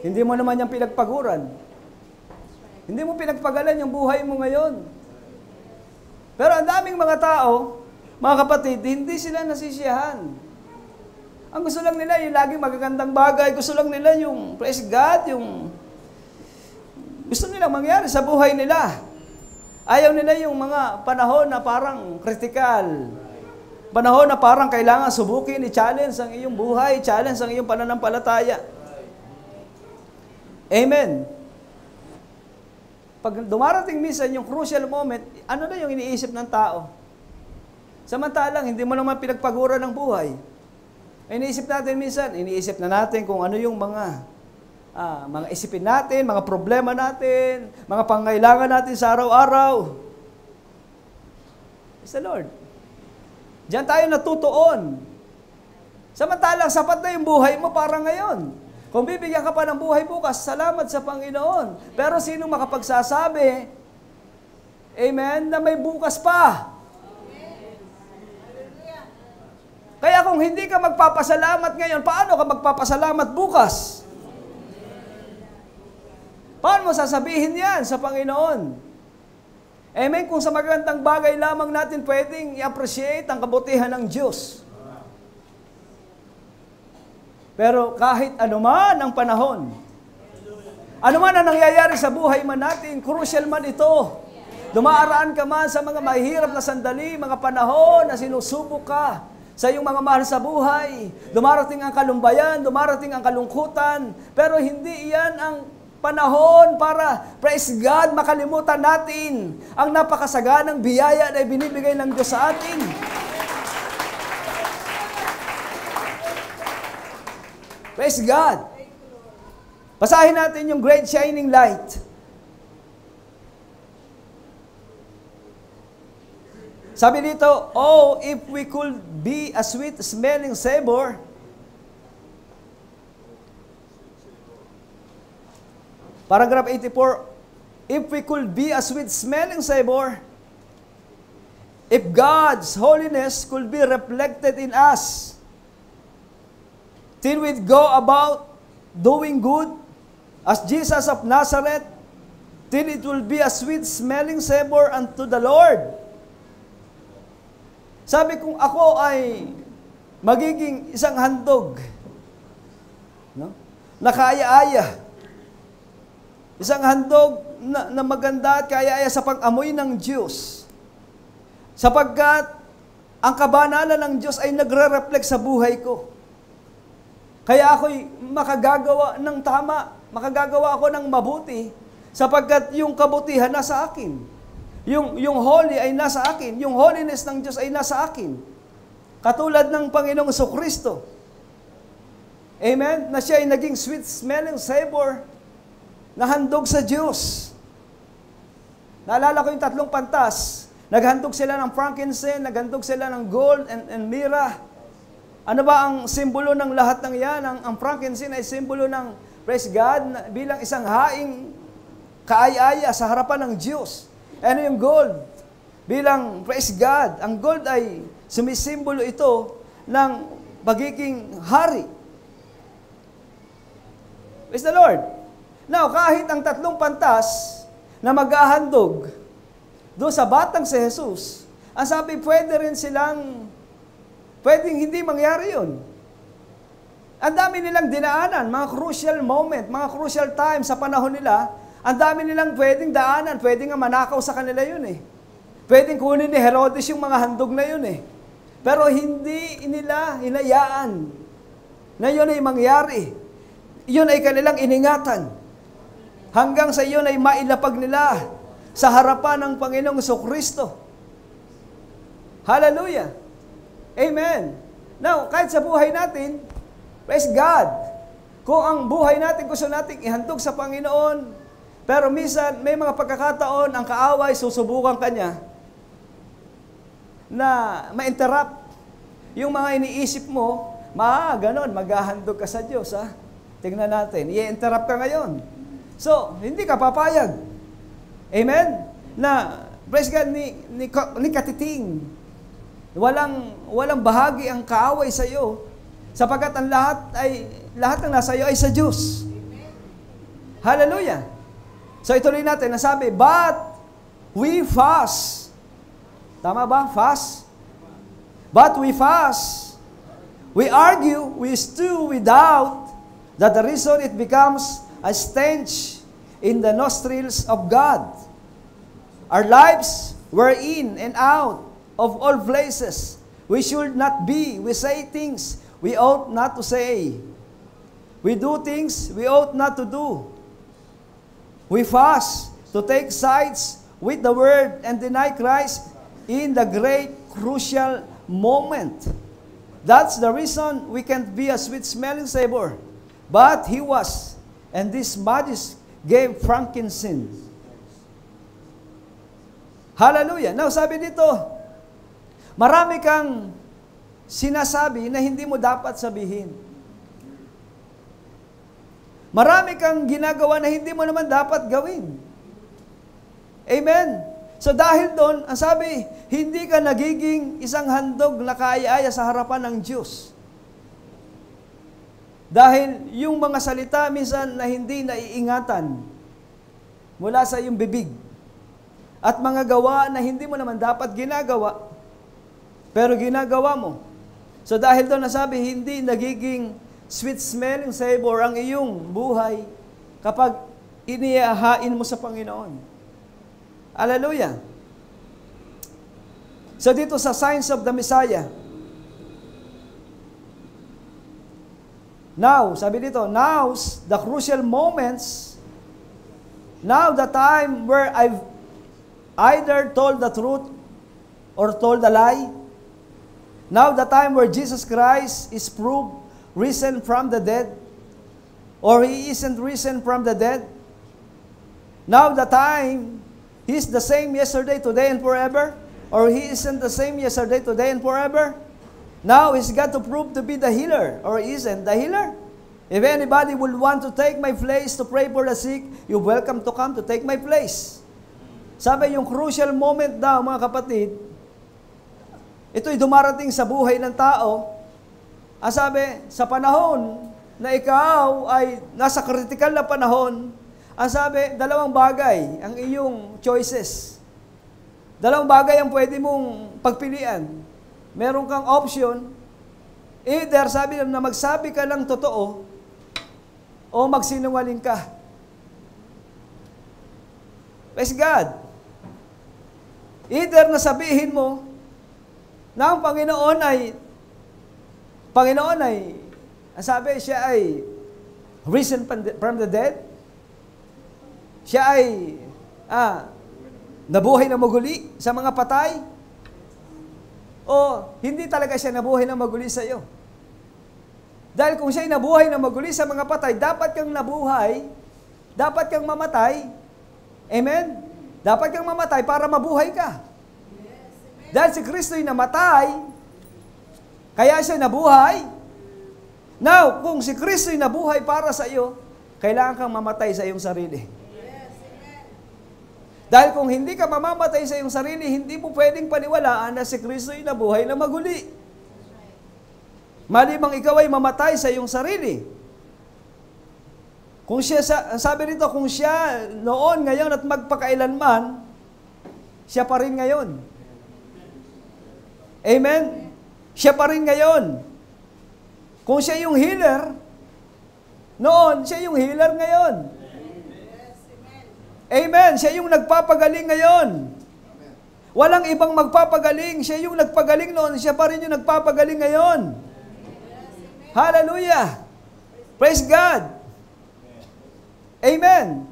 Hindi mo naman yung pinagpaguran. Hindi mo pinagpagalan yung buhay mo ngayon. Pero ang daming mga tao, mga kapatid, hindi sila nasisiyahan. Ang gusto lang nila yung laging magagandang bagay. Gusto lang nila yung, praise God, yung gusto nilang mangyari sa buhay nila. Ayaw nila yung mga panahon na parang critical. Panahon na parang kailangan subukin, i-challenge ang iyong buhay, challenge ang iyong pananampalataya. Amen. Pag dumarating minsan yung crucial moment, ano na yung iniisip ng tao? Samantalang, hindi mo naman pinagpagura ng buhay. Iniisip natin minsan, iniisip na natin kung ano yung mga isipin natin, mga problema natin, mga pangailangan natin sa araw-araw. Praise the Lord. Diyan tayo natutuon. Samantalang, sapat na yung buhay mo para ngayon. Kung bibigyan ka pa ng buhay bukas, salamat sa Panginoon. Pero sino makapagsasabi, amen, na may bukas pa? Kaya kung hindi ka magpapasalamat ngayon, paano ka magpapasalamat bukas? Paano mo sasabihin yan sa Panginoon? Amen, kung sa magandang bagay lamang natin pwedeng i-appreciate ang kabutihan ng Diyos. Pero kahit anuman ang panahon, anuman ang nangyayari sa buhay man natin, crucial man ito. Dumaaraan ka man sa mga mahihirap na sandali, mga panahon na sinusubok ka sa iyong mga mahal sa buhay. Dumarating ang kalumbayan, dumarating ang kalungkutan, pero hindi iyan ang panahon para, praise God, makalimutan natin ang napakasaganang biyaya na ibinibigay ng Diyos sa atin. Praise God. Basahin natin yung great shining light. Sabi dito, oh, if we could be a sweet-smelling savor, paragraph 84, if we could be a sweet-smelling savor, if God's holiness could be reflected in us, till we'd go about doing good, as Jesus of Nazareth, till it will be a sweet-smelling savor unto the Lord. Sabi kung ako ay magiging isang handog, no? Nakaya-aya. Isang handog na maganda at kaya-aya sa pag-amoy ng Diyos. Sapagkat ang kabanalan ng Diyos ay nagre-reflect sa buhay ko. Kaya ako'y makagagawa ng tama, makagagawa ako ng mabuti, sapagkat yung kabutihan nasa akin. Yung holy ay nasa akin. Yung holiness ng Diyos ay nasa akin. Katulad ng Panginoong Jesucristo. Amen? Na siya ay naging sweet-smelling savor na handog sa Diyos. Naalala ko yung tatlong pantas. Naghandog sila ng frankincense, naghandog sila ng gold and myrrh. Ano ba ang simbolo ng lahat ng yan? Ang frankincense ay simbolo ng, praise God, bilang isang haing kaaya-aya sa harapan ng Diyos. Ano yung gold? Bilang, praise God, ang gold ay sumisimbolo ito ng pagiging hari. Praise the Lord. Now, kahit ang tatlong pantas na maghahandog doon sa batang si Jesus, ang sabi, pwedeng hindi mangyari yun. Ang dami nilang dinaanan, mga crucial moment, mga crucial time sa panahon nila. Ang dami nilang pwedeng daanan, pwedeng nga manakaw sa kanila yun eh. Pwedeng kunin ni Herodes yung mga handog na yun eh. Pero hindi nila hinayaan na yun ay mangyari. Yun ay kanilang iningatan. Hanggang sa yun ay mailapag nila sa harapan ng Panginoong Jesucristo. Hallelujah! Amen! Now, kahit sa buhay natin, praise God, kung ang buhay natin gusto natin ihandog sa Panginoon, pero minsan, may mga pagkakataon, ang kaaway, susubukan ka niya na ma-interrupt. Yung mga iniisip mo, ganon, maghahandog ka sa Diyos, ha? Tingnan natin, i-interrupt ka ngayon. So, hindi ka papayag. Amen? Na, praise God, ni katiting. Walang bahagi ang kaaway sa iyo, sapagkat ang lahat ng nasa iyo ay sa Diyos. Hallelujah! So ituloy natin, nasabi, but we fast. Tama ba? Fast? But we fast. We argue, we stew, we doubt, that the reason it becomes a stench in the nostrils of God. Our lives were in and out of all places, We should not be. We say things we ought not to say. We do things we ought not to do. We fast to take sides with the Word and deny Christ in the great crucial moment. That's the reason we can't be a sweet-smelling savor. But he was, and this Magius gave frankincense. Hallelujah. Now, sabi dito, marami kang sinasabi na hindi mo dapat sabihin. Marami kang ginagawa na hindi mo naman dapat gawin. Amen. So dahil doon, ang sabi, hindi ka nagiging isang handog na kaaya-aya sa harapan ng Diyos. Dahil yung mga salita minsan na hindi naiingatan mula sa iyong bibig at mga gawa na hindi mo naman dapat ginagawa, pero ginagawa mo. So dahil doon nasabi, hindi nagiging sweet-smelling savor ang iyong buhay kapag inihahain mo sa Panginoon. Hallelujah. So dito sa signs of the Messiah, now, sabi dito, now's the crucial moments, now the time where I've either told the truth or told a lie. Now the time where Jesus Christ is proved risen from the dead, or He isn't risen from the dead. Now the time, He's the same yesterday, today, and forever, or He isn't the same yesterday, today, and forever. Now He's got to prove to be the healer, or He isn't the healer. If anybody would want to take my place to pray for the sick, you're welcome to come to take my place. Sabi, yung crucial moment daw, mga kapatid, ito'y dumarating sa buhay ng tao. Ang sabi, sa panahon na ikaw ay nasa critical na panahon, ang sabi, dalawang bagay ang iyong choices. Dalawang bagay ang pwede mong pagpilian. Meron kang option, either sabi na magsabi ka ng totoo, o magsinungaling ka. Praise God. Either na sabihin mo na ang Panginoon ay, ang sabi, siya ay risen from the dead. Siya ay nabuhay na maguli sa mga patay. O hindi talaga siya nabuhay na maguli sa iyo. Dahil kung siya ay nabuhay na maguli sa mga patay, dapat kang nabuhay, dapat kang mamatay. Amen? Dapat kang mamatay para mabuhay ka. Dahil si Kristo ay namatay, kaya siya nabuhay. Now, kung si Kristo ay nabuhay para sa iyo, kailangan kang mamatay sa iyong sarili. Dahil kung hindi ka mamamatay sa iyong sarili, hindi mo pwedeng paniwalaan na si Kristo ay nabuhay na maguli. Malimang ikaw ay mamatay sa iyong sarili. Kung siya, sabi rito, kung siya noon, ngayon at magpakailanman, siya pa rin ngayon. Amen? Siya pa rin ngayon. Kung siya yung healer, noon, siya yung healer ngayon. Amen. Siya yung nagpapagaling ngayon. Walang ibang magpapagaling. Siya yung nagpagaling noon, siya pa rin yung nagpapagaling ngayon. Hallelujah. Praise God. Amen.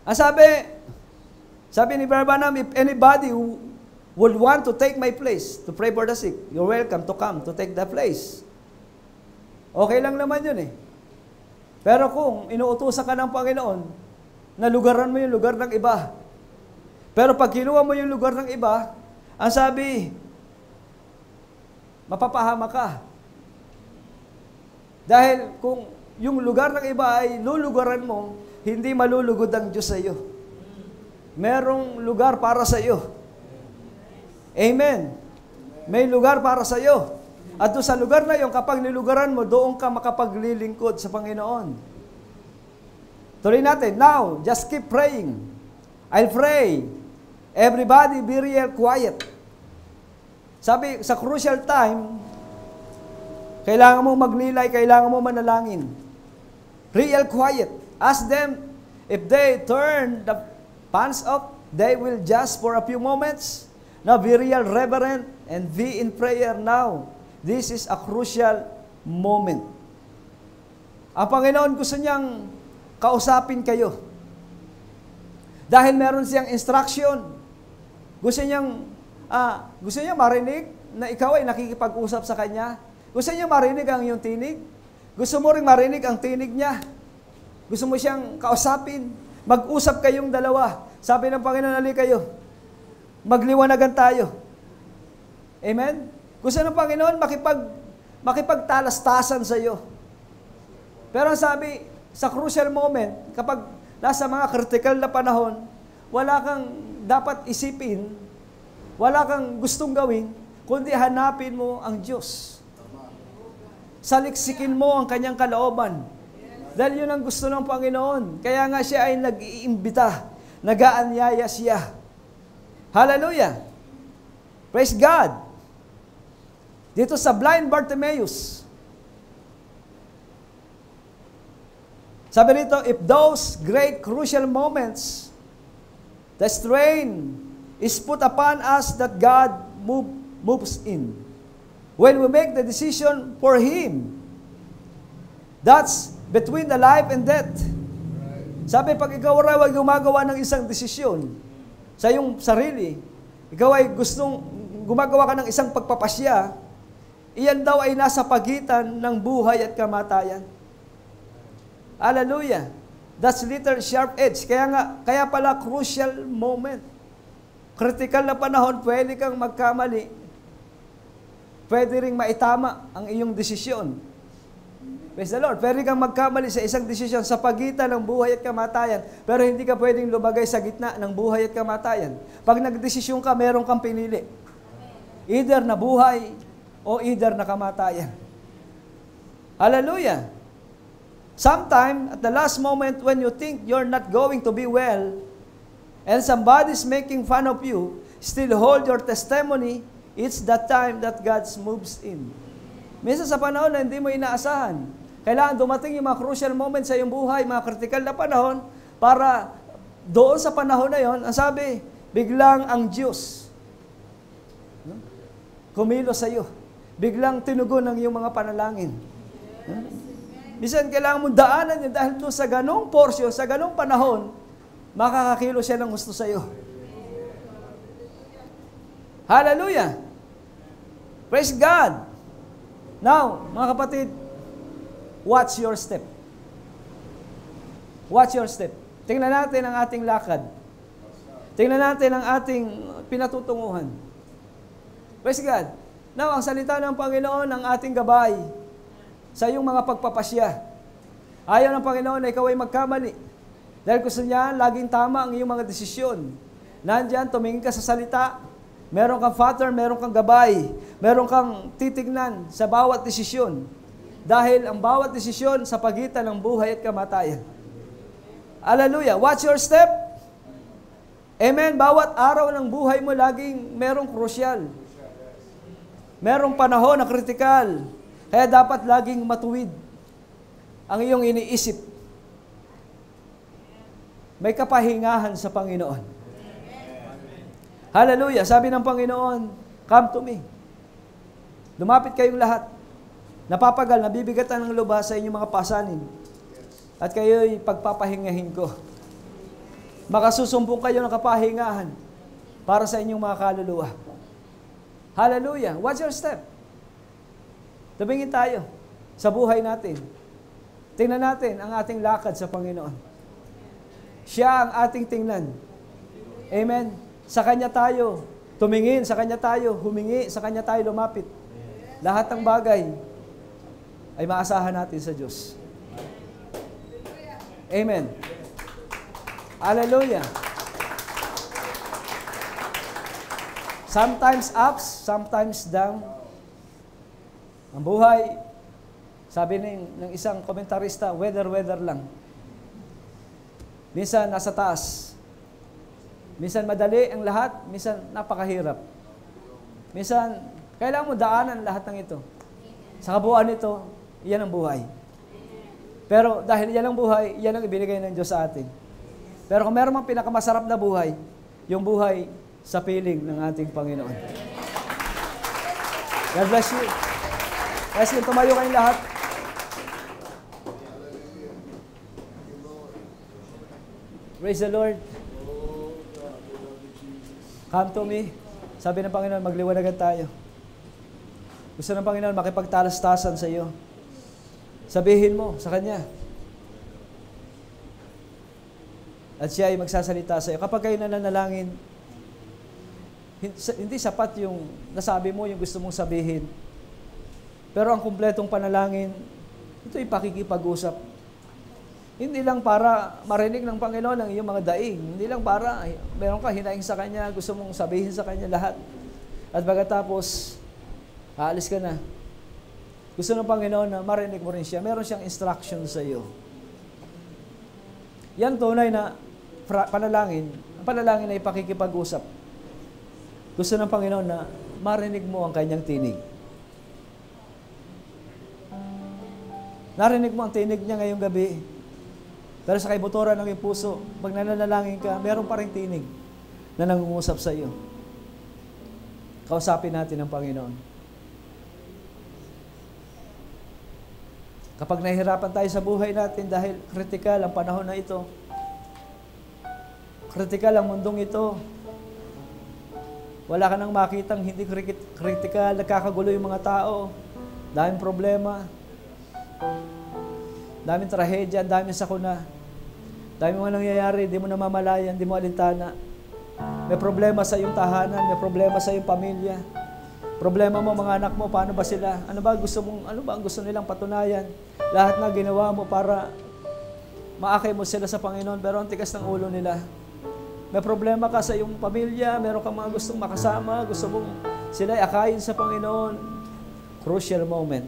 Ang sabi ni Brother Branham, if anybody who would want to take my place to pray for the sick, you're welcome to come to take that place. Okay lang naman yun eh. Pero kung inuutusan ka ng Panginoon, na lugaran mo yung lugar ng iba. Pero pag kinuha mo yung lugar ng iba, ang sabi, mapapahama ka. Dahil kung yung lugar ng iba ay lulugaran mo, hindi malulugod ang Diyos sa iyo. Merong lugar para sa iyo. Amen. May lugar para sa iyo. At doon sa lugar na yon, kapag nilugaran mo, doon ka makapaglilingkod sa Panginoon. Tuloy natin. Now, just keep praying. I'll pray. Everybody be real quiet. Sabi, sa crucial time, kailangan mo magnilay, kailangan mo manalangin. Real quiet. Ask them, if they turn the fans off, they will just for a few moments. Now, be real reverent and be in prayer now. This is a crucial moment. Ang Panginoon gusto niyang kausapin kayo. Dahil meron siyang instruction. Gusto niya marinig na ikaw ay nakikipag-usap sa Kanya. Gusto niya marinig ang iyong tinig. Gusto mo rin marinig ang tinig niya. Gusto mo siyang kausapin. Mag-usap kayong dalawa. Sabi ng Panginoon, halika kayo. Magliwanagan tayo. Amen? Gusto ng Panginoon makipagtalastasan sa iyo. Pero sabi, sa crucial moment, kapag nasa mga critical na panahon, wala kang dapat isipin, wala kang gustong gawin, kundi hanapin mo ang Diyos. Saliksikin mo ang Kanyang kalooban. Dahil yun ang gusto ng Panginoon. Kaya nga siya ay nag-iimbita, nag-aanyaya siya. Hallelujah! Praise God! Dito sa blind Bartimaeus, sabi rito, if those great crucial moments, the strain is put upon us that God moves in. When we make the decision for Him, that's between the life and death. Sabi, pag ikaw raw ay gumagawa ng isang desisyon sa iyong sarili, ikaw ay gumagawa ka ng isang pagpapasya, iyan daw ay nasa pagitan ng buhay at kamatayan. Hallelujah! That's little sharp edge. Kaya pala crucial moment. Critical na panahon, pwede kang magkamali. Pwede ring maitama ang iyong desisyon. Praise the Lord. Pwede kang magkamali sa isang desisyon sa pagitan ng buhay at kamatayan, pero hindi ka pwedeng lumagay sa gitna ng buhay at kamatayan. Pag nagdesisyon ka, meron kang pinili. Either na buhay o either na kamatayan. Hallelujah! Sometime, at the last moment when you think you're not going to be well, and somebody's making fun of you, still hold your testimony, it's that time that God moves in. Minsan sa panahon na hindi mo inaasahan, kailangan dumating yung mga crucial moments sa iyong buhay, mga critical na panahon, para doon sa panahon na yon, ang sabi, biglang ang Diyos kumilos sa iyo. Biglang tinugon ang iyong mga panalangin. Minsan kailangan mong daanan yun dahil doon sa ganong portion, sa ganong panahon, makakakilo siya ng gusto sa iyo. Hallelujah! Praise God! Now, mga kapatid, watch your step. Watch your step. Tingnan natin ang ating lakad. Tingnan natin ang ating pinatutunguhan. Praise God! Now, ang salita ng Panginoon ang ating gabay sa iyong mga pagpapasya. Ayaw ng Panginoon na ikaw ay magkamali. Dahil gusto niya, laging tama ang iyong mga desisyon. Nandyan, tumingin ka sa salita. Meron kang pattern, meron kang gabay. Meron kang titignan sa bawat desisyon. Dahil ang bawat desisyon sa pagitan ng buhay at kamatayan. Hallelujah! Watch your step. Amen. Bawat araw ng buhay mo, laging merong crucial. Merong panahon na kritikal. Kaya dapat laging matuwid ang iyong iniisip. May kapahingahan sa Panginoon. Hallelujah! Sabi ng Panginoon, come to me. Lumapit kayong lahat. Napapagal, nabibigatan ng lubha sa inyong mga pasanin. At kayo'y pagpapahingahin ko. Makasusumbong kayo ng kapahingahan para sa inyong mga kaluluwa. Hallelujah! Watch your step. Tumingin tayo sa buhay natin. Tingnan natin ang ating lakad sa Panginoon. Siya ang ating tingnan. Amen? Sa Kanya tayo tumingin, sa Kanya tayo humingi, sa Kanya tayo lumapit. Lahat ng bagay ay maasahan natin sa Diyos. Amen. Hallelujah. Sometimes ups, sometimes down. Ang buhay, sabi ng isang komentarista, weather lang. Minsan nasa taas. Minsan madali ang lahat, minsan napakahirap. Minsan, kailangan mo daanan lahat ng ito. Sa kabuuan nito, iyan ang buhay. Pero dahil iyan ang buhay, iyan ang ibinigay ng Diyos sa atin. Pero kung meron mang pinakamasarap na buhay, yung buhay sa piling ng ating Panginoon. God bless you. Guys, tumayo kayong lahat. Praise the Lord. Come to me. Sabi ng Panginoon, magliwanagan tayo. Gusto ng Panginoon makipagtalastasan sa iyo. Sabihin mo sa Kanya. At siya ay magsasalita sa iyo. Kapag kayo nananalangin, hindi sapat yung nasabi mo, yung gusto mong sabihin. Pero ang kumpletong panalangin, ito ay pakikipag-usap. Hindi lang para marinig ng Panginoon ang iyong mga daing. Hindi lang para meron ka hinaing sa Kanya, gusto mong sabihin sa Kanya lahat. At pagkatapos, aalis ka na. Gusto ng Panginoon na marinig mo rin siya. Meron siyang instruction sa iyo. Yan tunay na panalangin. Ang panalangin ay pakikipag-usap. Gusto ng Panginoon na marinig mo ang Kanyang tinig. Narinig mo ang tinig niya ngayong gabi. Pero sa kaibuturan ng iyong puso, pag nananalangin ka, meron pa rin tinig na nangungusap sa iyo. Kausapin natin ang Panginoon. Kapag nahihirapan tayo sa buhay natin dahil kritikal ang panahon na ito, kritikal ang mundong ito, wala ka nang makitang hindi kritikal, nagkakagulo yung mga tao, daming problema, daming trahedya, daming sakuna, daming mga nangyayari, di mo namamalayan, di mo alintana. May problema sa iyong tahanan, may problema sa iyong pamilya. Problema mo, mga anak mo, paano ba sila? Ano ba ang gusto nilang patunayan? Lahat na ginawa mo para maakay mo sila sa Panginoon, pero ang tigas ng ulo nila. May problema ka sa iyong pamilya, meron kang mga gustong makasama, gusto mong sila akayin sa Panginoon. Crucial moment.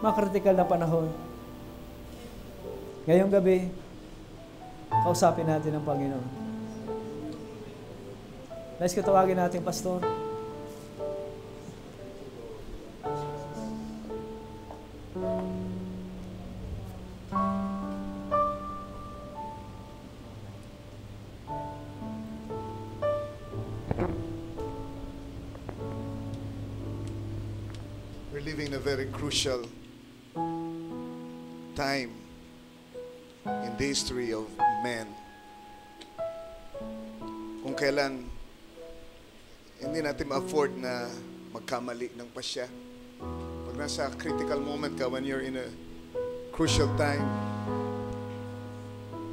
Mga critical na panahon. Ngayong gabi, kausapin natin ang Panginoon. Nais ko tawagin natin, Pastor. We're living in a very crucial time in the history of man. Kung kailan hindi natin ma-afford na magkamali ng pasya. Pag nasa critical moment ka, when you're in a crucial time,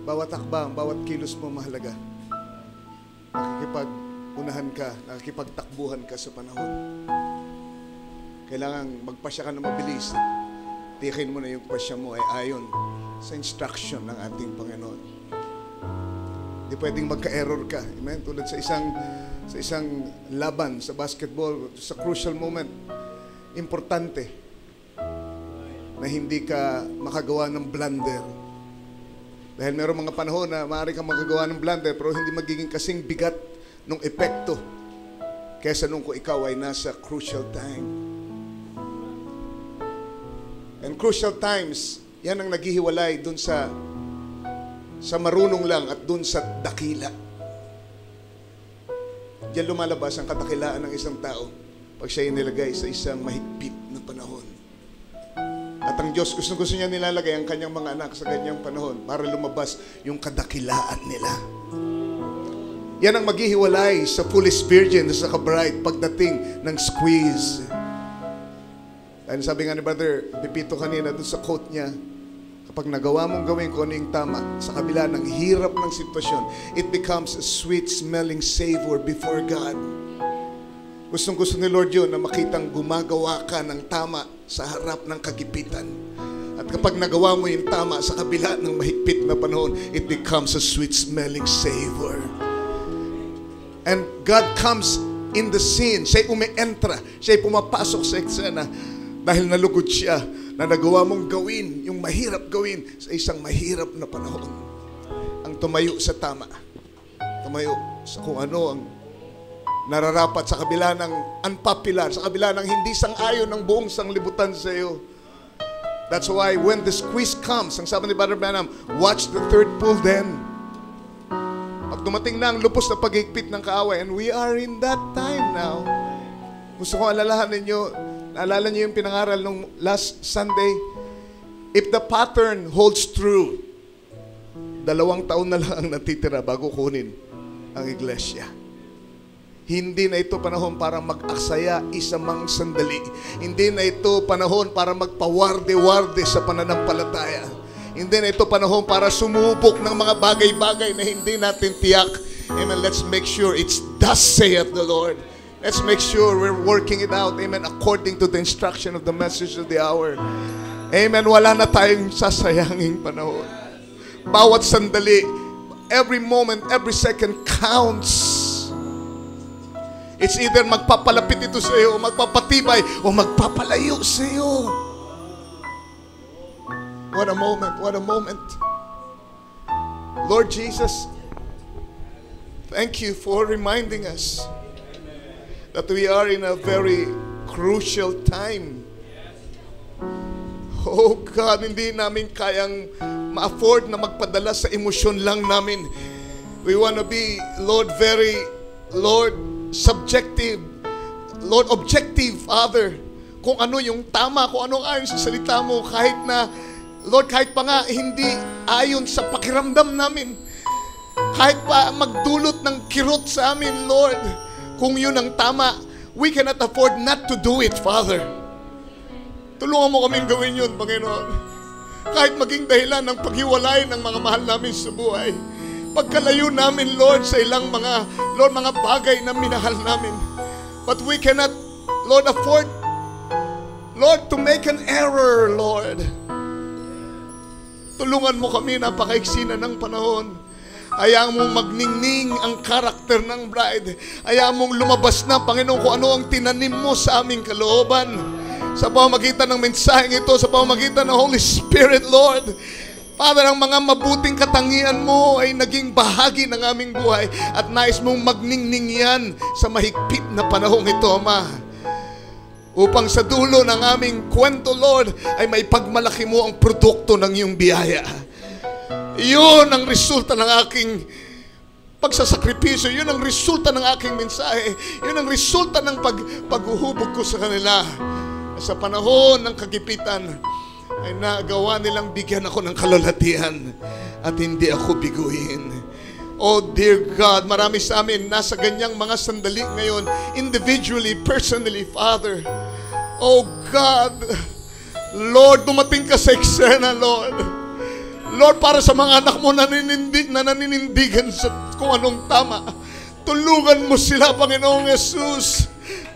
bawat hakbang, bawat kilos mo mahalaga. Nakikipag-unahan ka, nakikipagtakbuhan ka sa panahon. Kailangan magpasya ka na mabilis. Tikin mo na yung pasya mo ay ayon sa instruction ng ating Panginoon. Hindi pwedeng magka-error ka. Amen? Tulad sa isang laban sa basketball, sa crucial moment, importante na hindi ka makagawa ng blunder. Dahil mayroong mga panahon na maaari kang makagawa ng blunder pero hindi magiging kasing bigat ng epekto kaysa nung kung ikaw ay nasa crucial time. And crucial times, yan ang naghihiwalay dun sa marunong lang at dun sa dakila. Diyan lumalabas ang kadakilaan ng isang tao pag siya inilagay sa isang mahigpit na panahon. At ang Diyos, gusto niya nilalagay ang kanyang mga anak sa ganyang panahon para lumabas yung kadakilaan nila. Yan ang maghihiwalay sa foolish virgin sa bride pagdating ng squeeze. Dahil sabi nga ni Brother Pipito kanina doon sa quote niya, kapag nagawa mong gawin kung ano yung tama sa kabila ng hirap ng sitwasyon, it becomes a sweet-smelling savor before God. Gustong-gusto ni Lord yun na makitang gumagawa ka ng tama sa harap ng kagipitan. At kapag nagawa mo yung tama sa kabila ng mahigpit na panahon, it becomes a sweet-smelling savor. And God comes in the scene. Siya'y umi-entra. Siya'y pumapasok sa eksena dahil nalugod siya na nagawa mong gawin, yung mahirap gawin sa isang mahirap na panahon. Ang tumayo sa tama. Tumayo sa kung ano ang nararapat sa kabila ng unpopular, sa kabila ng hindi sang-ayon ng buong sanglibutan sa iyo. That's why when the squeeze comes, ang sabi ni Brother Branham, watch the third pull then. Pag dumating na ang lupos na paghigpit ng kaaway, and we are in that time now. Gusto ko alalahanin ninyo, naalala niyo yung pinangaral nung last Sunday, if the pattern holds true, 2 taon na lang ang natitira bago kunin ang iglesia. Hindi na ito panahon para mag-aksaya isamang sandali. Hindi na ito panahon para magpawarde-warde sa pananampalataya. Hindi na ito panahon para sumubok ng mga bagay-bagay na hindi natin tiyak. Amen. Let's make sure it's thus saith the Lord. Let's make sure we're working it out. Amen. According to the instruction of the message of the hour. Amen. Wala na tayong sasayanging panahon. Bawat sandali, every moment, every second counts. It's either magpapalapit ito sa iyo, o magpapatibay, o magpapalayo sa iyo. What a moment, what a moment. Lord Jesus, thank you for reminding us that we are in a very crucial time. Oh God, hindi namin kayang ma-afford na magpadala sa emosyon lang namin. We want to be, Lord, very, Lord, subjective, Lord, objective, Father. Kung ano yung tama, kung anong ayon sa salita mo, kahit na, Lord, kahit pa nga hindi ayon sa pakiramdam namin, kahit pa magdulot ng kirot sa amin, Lord, kung yun ang tama, we cannot afford not to do it, Father. Tulungan mo kaming gawin yun, Panginoon. Kahit maging dahilan ng paghiwalay ng mga mahal namin sa buhay. Pagkalayo namin, Lord, sa ilang mga, Lord, mga bagay na minahal namin. But we cannot, Lord, afford, Lord, to make an error, Lord. Tulungan mo kami, napakaiksi na ng panahon. Hayaan mong magningning ang karakter ng bride. Hayaan mong lumabas na, Panginoon, kung ano ang tinanim mo sa aming kalooban. Sa pamamagitan ng mensaheng ito, sa pamamagitan ng Holy Spirit, Lord. Father, ang mga mabuting katangian mo ay naging bahagi ng aming buhay at nais mong magningning yan sa mahigpit na panahong ito, Ama. Upang sa dulo ng aming kwento, Lord, ay may pagmalaki mo ang produkto ng iyong biyaya. Iyon ang resulta ng aking pagsasakripisyo. Yun ang resulta ng aking mensahe. Yun ang resulta ng paghuhubog ko sa kanila. Sa panahon ng kagipitan, ay nagawa nilang bigyan ako ng kalulatian at hindi ako biguin. Oh dear God, marami sa amin nasa ganyang mga sandali ngayon, individually, personally, Father. Oh God, Lord, dumating ka sa eksena, Lord. Lord, para sa mga anak mo na naninindigan sa kung anong tama, tulungan mo sila, Panginoong Yesus.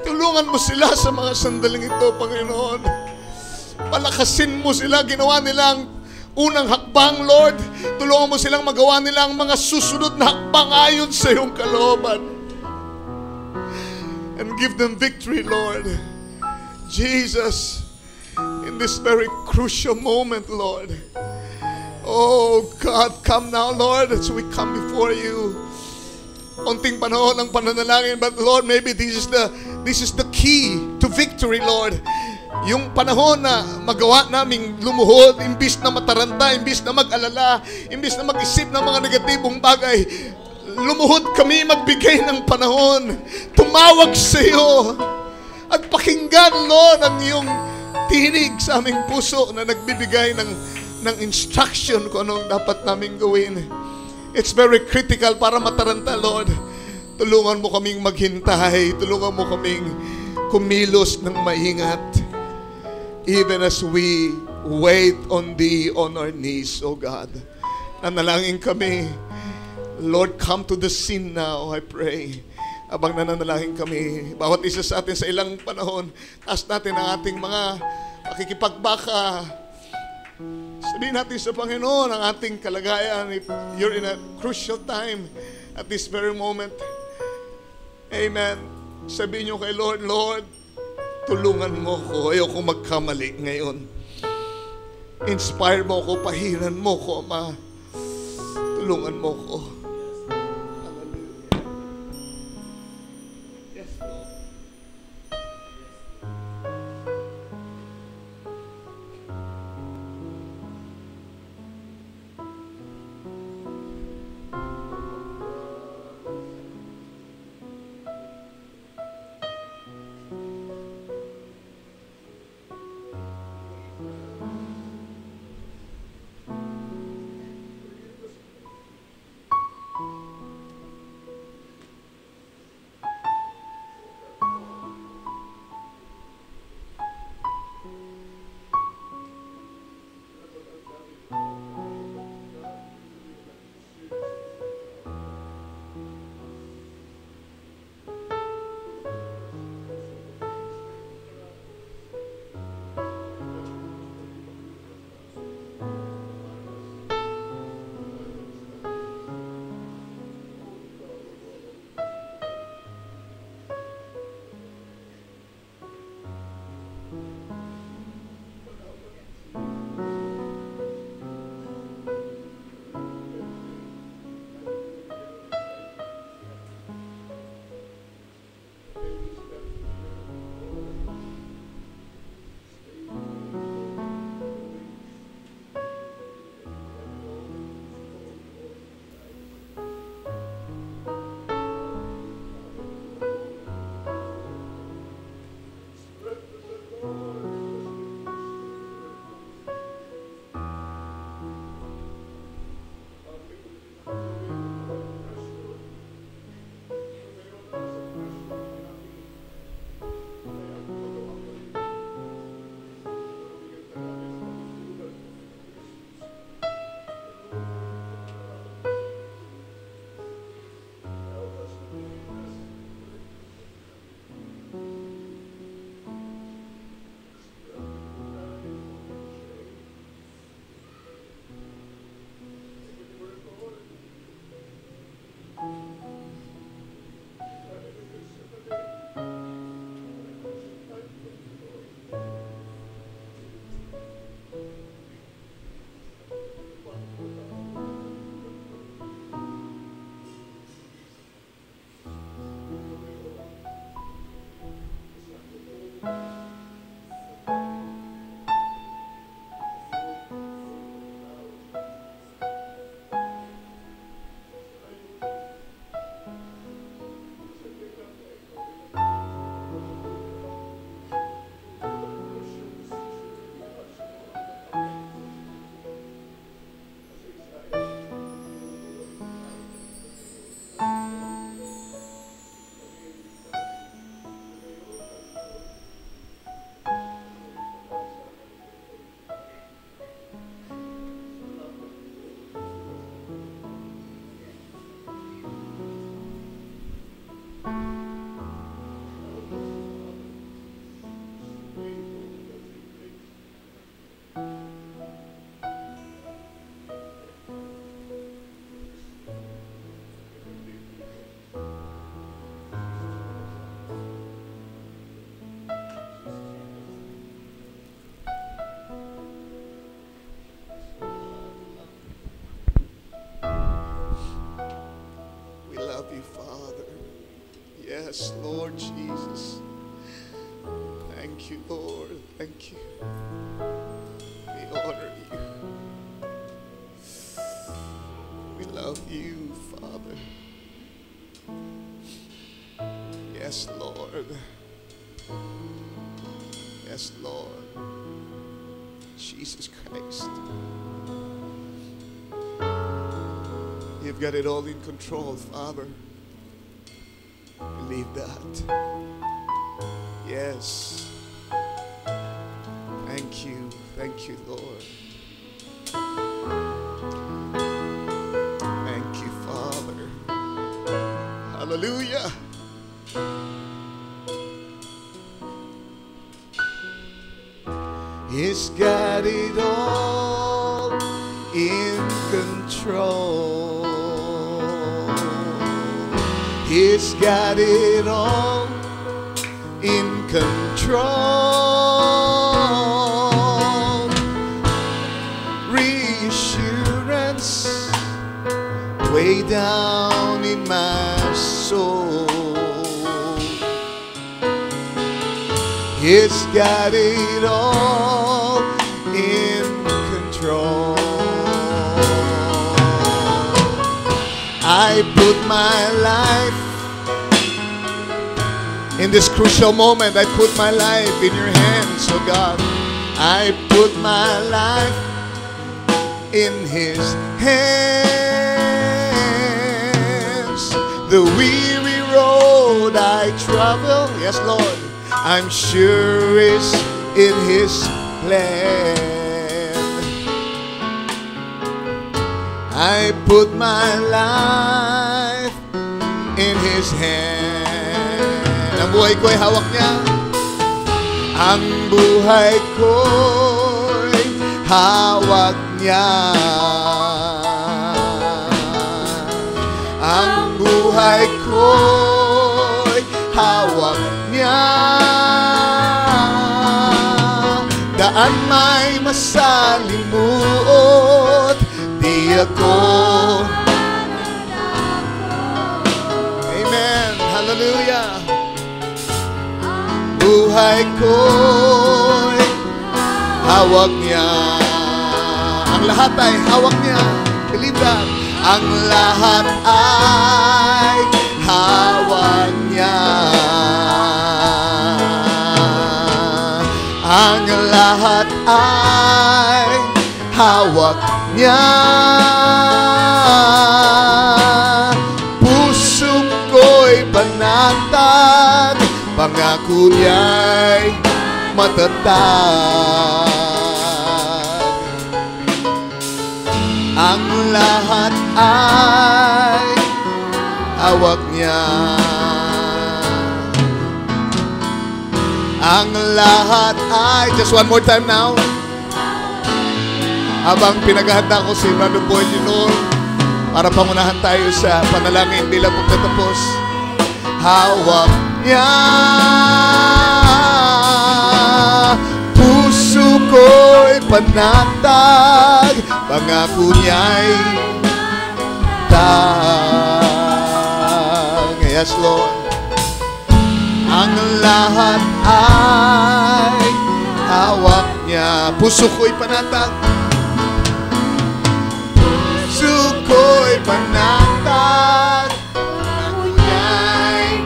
Tulungan mo sila sa mga sandaling ito, Panginoon. Palakasin mo sila, ginawa nilang unang hakbang, Lord. Tulungan mo silang magawa nila ang mga susunod na hakbang ayon sa iyong kalooban. And give them victory, Lord. Jesus, in this very crucial moment, Lord. Oh God, come now, Lord, as we come before you. Konting panahon ng pananalangin, but Lord, maybe this is the key to victory, Lord. Yung panahon na magawa naming lumuhod, imbis na mataranta, imbis na mag-alala, imbis na mag-isip ng mga negatibong bagay, lumuhod kami magbigay ng panahon, tumawag sa iyo, at pakinggan, Lord, ang iyong tinig sa aming puso na nagbibigay ng instruction kung anong dapat naming gawin. It's very critical para mataranta, Lord. Tulungan mo kaming maghintay. Tulungan mo kaming kumilos ng maingat. Even as we wait on Thee on our knees, O God. Nanalangin kami. Lord, come to the scene now, I pray. Abang nananalangin kami, bawat isa sa atin sa ilang panahon, taas natin ang ating mga pakikipagbaka. Sabihin natin sa Panginoon ang ating kalagayan. If you're in a crucial time at this very moment, amen. Sabihin nyo kay Lord, Lord, tulungan mo ko. Ayoko magkamali ngayon. Inspire mo ko, pahiran mo ko, Ama. Tulungan mo ko. Yes, Lord Jesus. Thank you, Lord. Thank you. We honor you. We love you, Father. Yes, Lord. Yes, Lord. Jesus Christ. You've got it all in control, Father. Believe that. Yes. Thank you. Thank you, Lord. Thank you, Father. Hallelujah. He's got it all in control. He's got it all in control. Reassurance way down in my soul. He's got it all in control. I put my life in this crucial moment. I put my life in your hands, oh God. I put my life in his hands. The weary road I travel, yes, Lord, I'm sure is in his plan. I put my life in his hand. Ang buhay ko'y hawak niya. Ang buhay ko'y hawak niya. Ang buhay ko'y hawak niya. Daan may masalimuot, di ako. Amen. Hallelujah. Buhay ko'y hawak niya. Ang lahat ay hawak niya. Believe that. Ang lahat ay hawak niya. Ang lahat ay hawak niya. Puso ko'y panatag, pangako niya'y matatag. Ang lahat ay hawak niya. Ang lahat ay, just one more time now. Habang pinaghahanda ko si Brother Boy Junior para pangunahan tayo sa panalangin bilang pagtatapos. Hawak niya. Puso ko'y panatag, pangako niya'y tag. Yes, Lord. Ang lahat ay hawak niya. Puso ko'y panatag. Puso ko'y panatag, pangako niya'y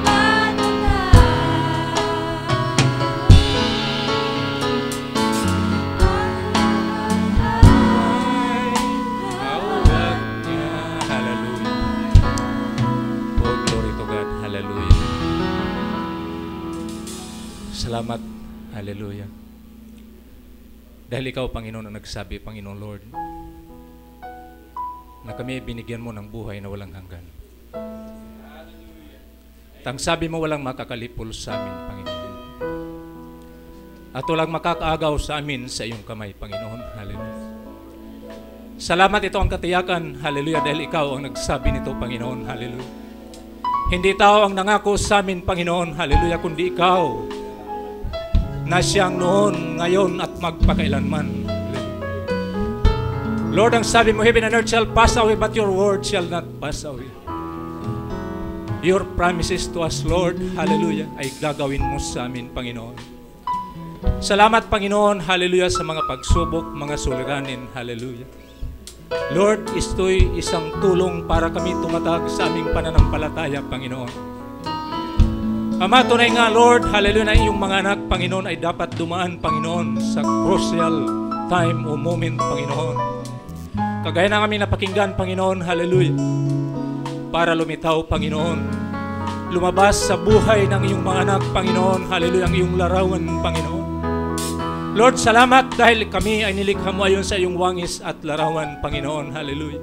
hawak niya. Hallelujah. Oh, glory to God. Hallelujah. Salamat. Hallelujah. Dahil ikaw, Panginoon, ang nagsabi, Panginoon Lord, na kami binigyan mo ng buhay na walang hanggan. At ang sabi mo, walang makakalipol sa amin, Panginoon. At walang makakaagaw sa amin sa iyong kamay, Panginoon. Hallelujah. Salamat, ito ang katiyakan. Hallelujah. Dahil ikaw ang nagsabi nito, Panginoon. Hallelujah. Hindi tao ang nangako sa amin, Panginoon. Hallelujah. Kundi ikaw na siyang noon, ngayon, at magpakailanman. Lord, ang sabi mo, heaven and earth shall pass away, but your word shall not pass away. your promises to us, Lord, hallelujah, ay gagawin mo sa amin, Panginoon. Salamat, Panginoon, hallelujah, sa mga pagsubok, mga suliranin, hallelujah. Lord, ito'y isang tulong para kami tumatag sa aming pananampalataya, Panginoon. Ama, tunay nga, Lord, hallelujah, na iyong mga anak, Panginoon, ay dapat dumaan, Panginoon, sa crucial time o moment, Panginoon. Kagaya na kami napakinggan, Panginoon, hallelujah, para lumitaw, Panginoon. Lumabas sa buhay ng iyong mga anak, Panginoon, hallelujah, ang iyong larawan, Panginoon. Lord, salamat dahil kami ay nilikha mo ayon sa iyong wangis at larawan, Panginoon, hallelujah.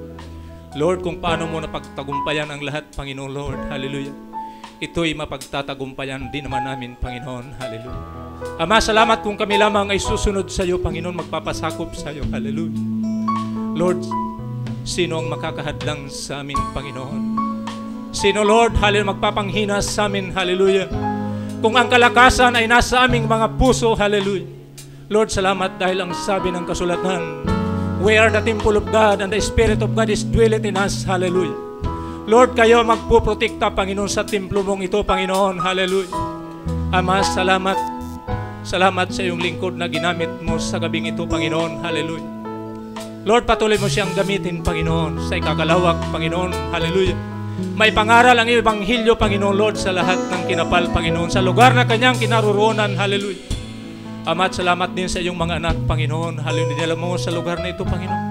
Lord, kung paano mo napagtagumpayan ang lahat, Panginoon, Lord, hallelujah, ito'y mapagtatagumpayan din naman namin, Panginoon, hallelujah. Ama, salamat kung kami lamang ay susunod sa iyo, Panginoon, magpapasakop sa iyo, hallelujah. Lord, sino ang makakahadlang sa amin, Panginoon? Sino, Lord, hallelujah, magpapanghina sa amin, hallelujah? Kung ang kalakasan ay nasa aming mga puso, hallelujah. Lord, salamat dahil ang sabi ng kasulatan, we are the temple of God and the Spirit of God is dwelleth in us, hallelujah. Lord, kayo magpuprotekta, Panginoon, sa templo mong ito, Panginoon, hallelujah. Ama, salamat. Salamat sa iyong lingkod na ginamit mo sa gabing ito, Panginoon, hallelujah. Lord, patuloy mo siyang gamitin, Panginoon, sa ikakalawak, Panginoon, hallelujah. May pangaral ang iyong Ebanghelyo, Panginoon, Lord, sa lahat ng kinapal, Panginoon, sa lugar na kanyang kinaroroonan, hallelujah. Ama, salamat din sa iyong mga anak, Panginoon, hallelujah, dinala mo sa lugar na ito, Panginoon.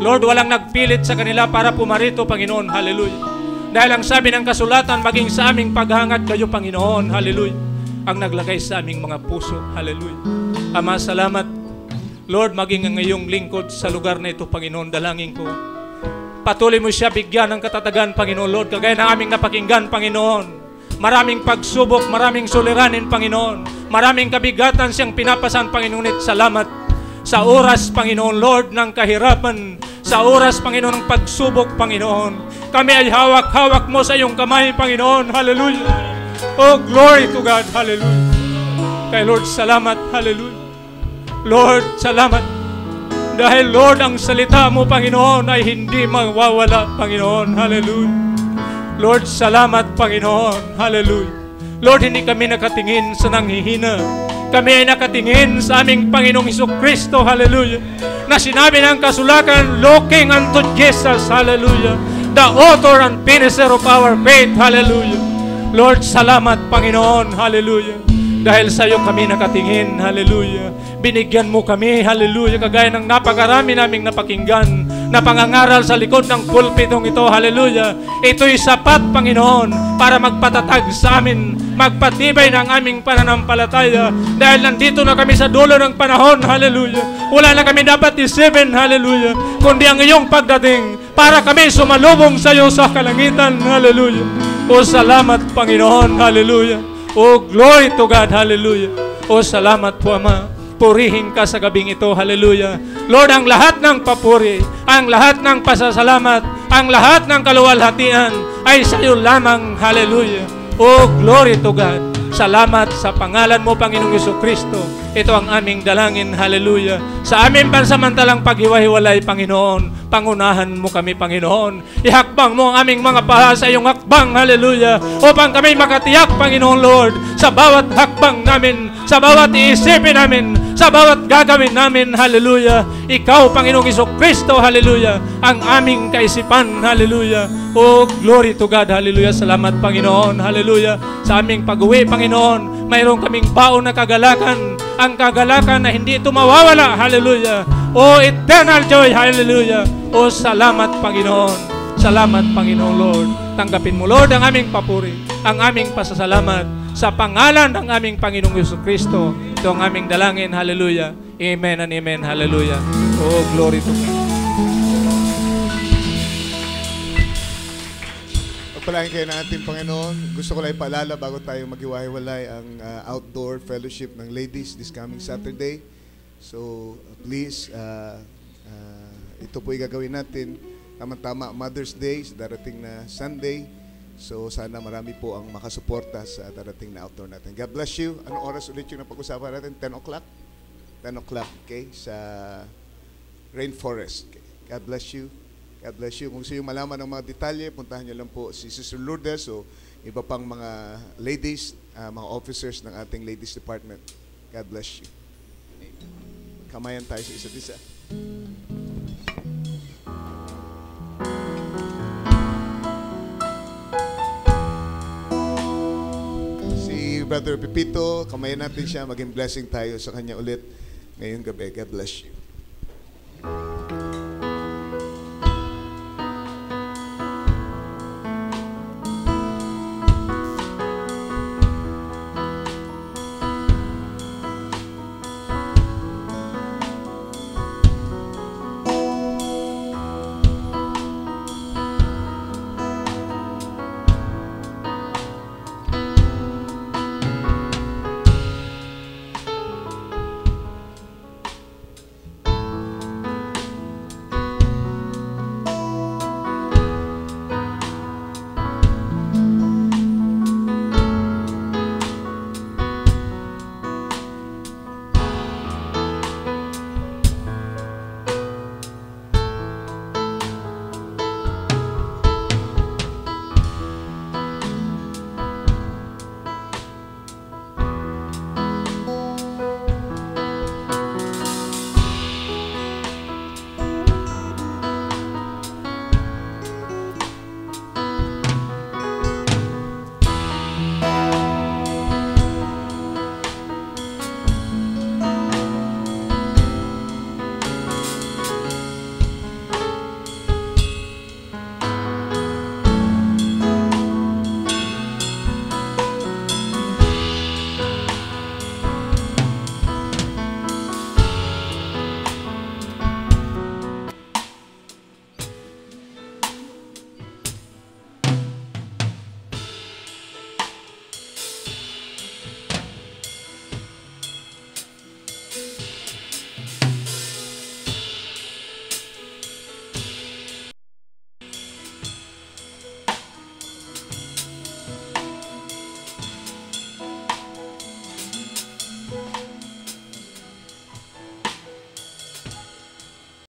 Lord, walang nagpilit sa kanila para pumarito, Panginoon, hallelujah. Dahil ang sabi ng kasulatan, maging sa aming paghangad kayo, Panginoon, hallelujah, ang naglagay sa aming mga puso, hallelujah. Ama, salamat. Lord, maging ang iyong lingkod sa lugar na ito, Panginoon, dalangin ko. Patuloy mo siya bigyan ng katatagan, Panginoon, Lord, kagaya na aming napakinggan, Panginoon. Maraming pagsubok, maraming suliranin, Panginoon. Maraming kabigatan siyang pinapasan, Panginoon, at salamat sa oras, Panginoon, Lord, ng kahirapan, sa oras, Panginoon, ng pagsubok, Panginoon. Kami ay hawak-hawak mo sa iyong kamay, Panginoon. Hallelujah. Oh, glory to God. Hallelujah. Kay Lord, salamat. Hallelujah. Lord, salamat. Dahil, Lord, ang salita mo, Panginoon, ay hindi mawawala, Panginoon. Hallelujah. Lord, salamat, Panginoon. Hallelujah. Lord, hindi kami nakatingin sa nanghihina. Kami ay nakatingin sa aming Panginoong Jesucristo, hallelujah, na sinabi ng kasulatan, looking unto Jesus, hallelujah, the author and finisher of our faith, hallelujah. Lord, salamat, Panginoon, hallelujah, dahil sa iyo kami nakatingin, hallelujah. Binigyan mo kami, hallelujah, kagaya ng napakarami naming napakinggan na pangangaral sa likod ng pulpitong ito, hallelujah. Ito'y sapat, Panginoon, para magpatatag sa amin, magpatibay ng aming pananampalataya, dahil nandito na kami sa dulo ng panahon, hallelujah. Wala na kami dapat isipin, hallelujah, kundi ang iyong pagdating para kami sumalubong sa iyo sa kalangitan, hallelujah. O salamat, Panginoon, hallelujah. O glory to God, hallelujah. O salamat po, Ama. Purihin ka sa gabing ito, hallelujah. Lord, ang lahat ng papuri, ang lahat ng pasasalamat, ang lahat ng kaluwalhatian ay sa iyo lamang, hallelujah. Oh, glory to God. Salamat sa pangalan mo, Panginoong Jesucristo. Ito ang aming dalangin, hallelujah. Sa aming pansamantalang paghiwa-hiwalay, Panginoon, pangunahan mo kami, Panginoon. Ihakbang mo ang aming mga paha sa iyong hakbang, hallelujah, upang kami makatiyak, Panginoon Lord, sa bawat hakbang namin, sa bawat iisipin namin, sa bawat gagawin namin, hallelujah. Ikaw, Panginoong Jesucristo, hallelujah, ang aming kaisipan, hallelujah. Oh, glory to God, hallelujah. Salamat, Panginoon, hallelujah. Sa aming pag-uwi, Panginoon, mayroon kaming baon na kagalakan, ang kagalakan na hindi ito mawawala, hallelujah. Oh, eternal joy, hallelujah. Oh, salamat, Panginoon. Salamat, Panginoong Lord. Tanggapin mo, Lord, ang aming papuri, ang aming pasasalamat sa pangalan ng aming Panginoong Jesucristo. Ito ang aming dalangin, hallelujah. Amen and amen, hallelujah. Oh, glory to God. Pagpalain kayo ng ating Panginoon. Gusto ko lang ipaalala bago tayo maghiwa-hiwalay ang outdoor fellowship ng ladies this coming Saturday. So, please, ito po gagawin natin. Tama-tama, Mother's Day, darating na Sunday. So, sana marami po ang makasuporta sa darating na outdoor natin. God bless you. Anong oras ulit yung napag-usapan natin? 10 o'clock? 10 o'clock, okay? Sa Rainforest. Okay. God bless you. God bless you. Kung gusto yung malaman ng mga detalye, puntahan nyo lang po si Sister Lourdes o iba pang mga ladies, mga officers ng ating ladies department. God bless you. Kamayan tayo sa isa't isa. Si Brother Pepito, kamayan natin siya. Maging blessing tayo sa kanya ulit ngayong gabi. God bless you.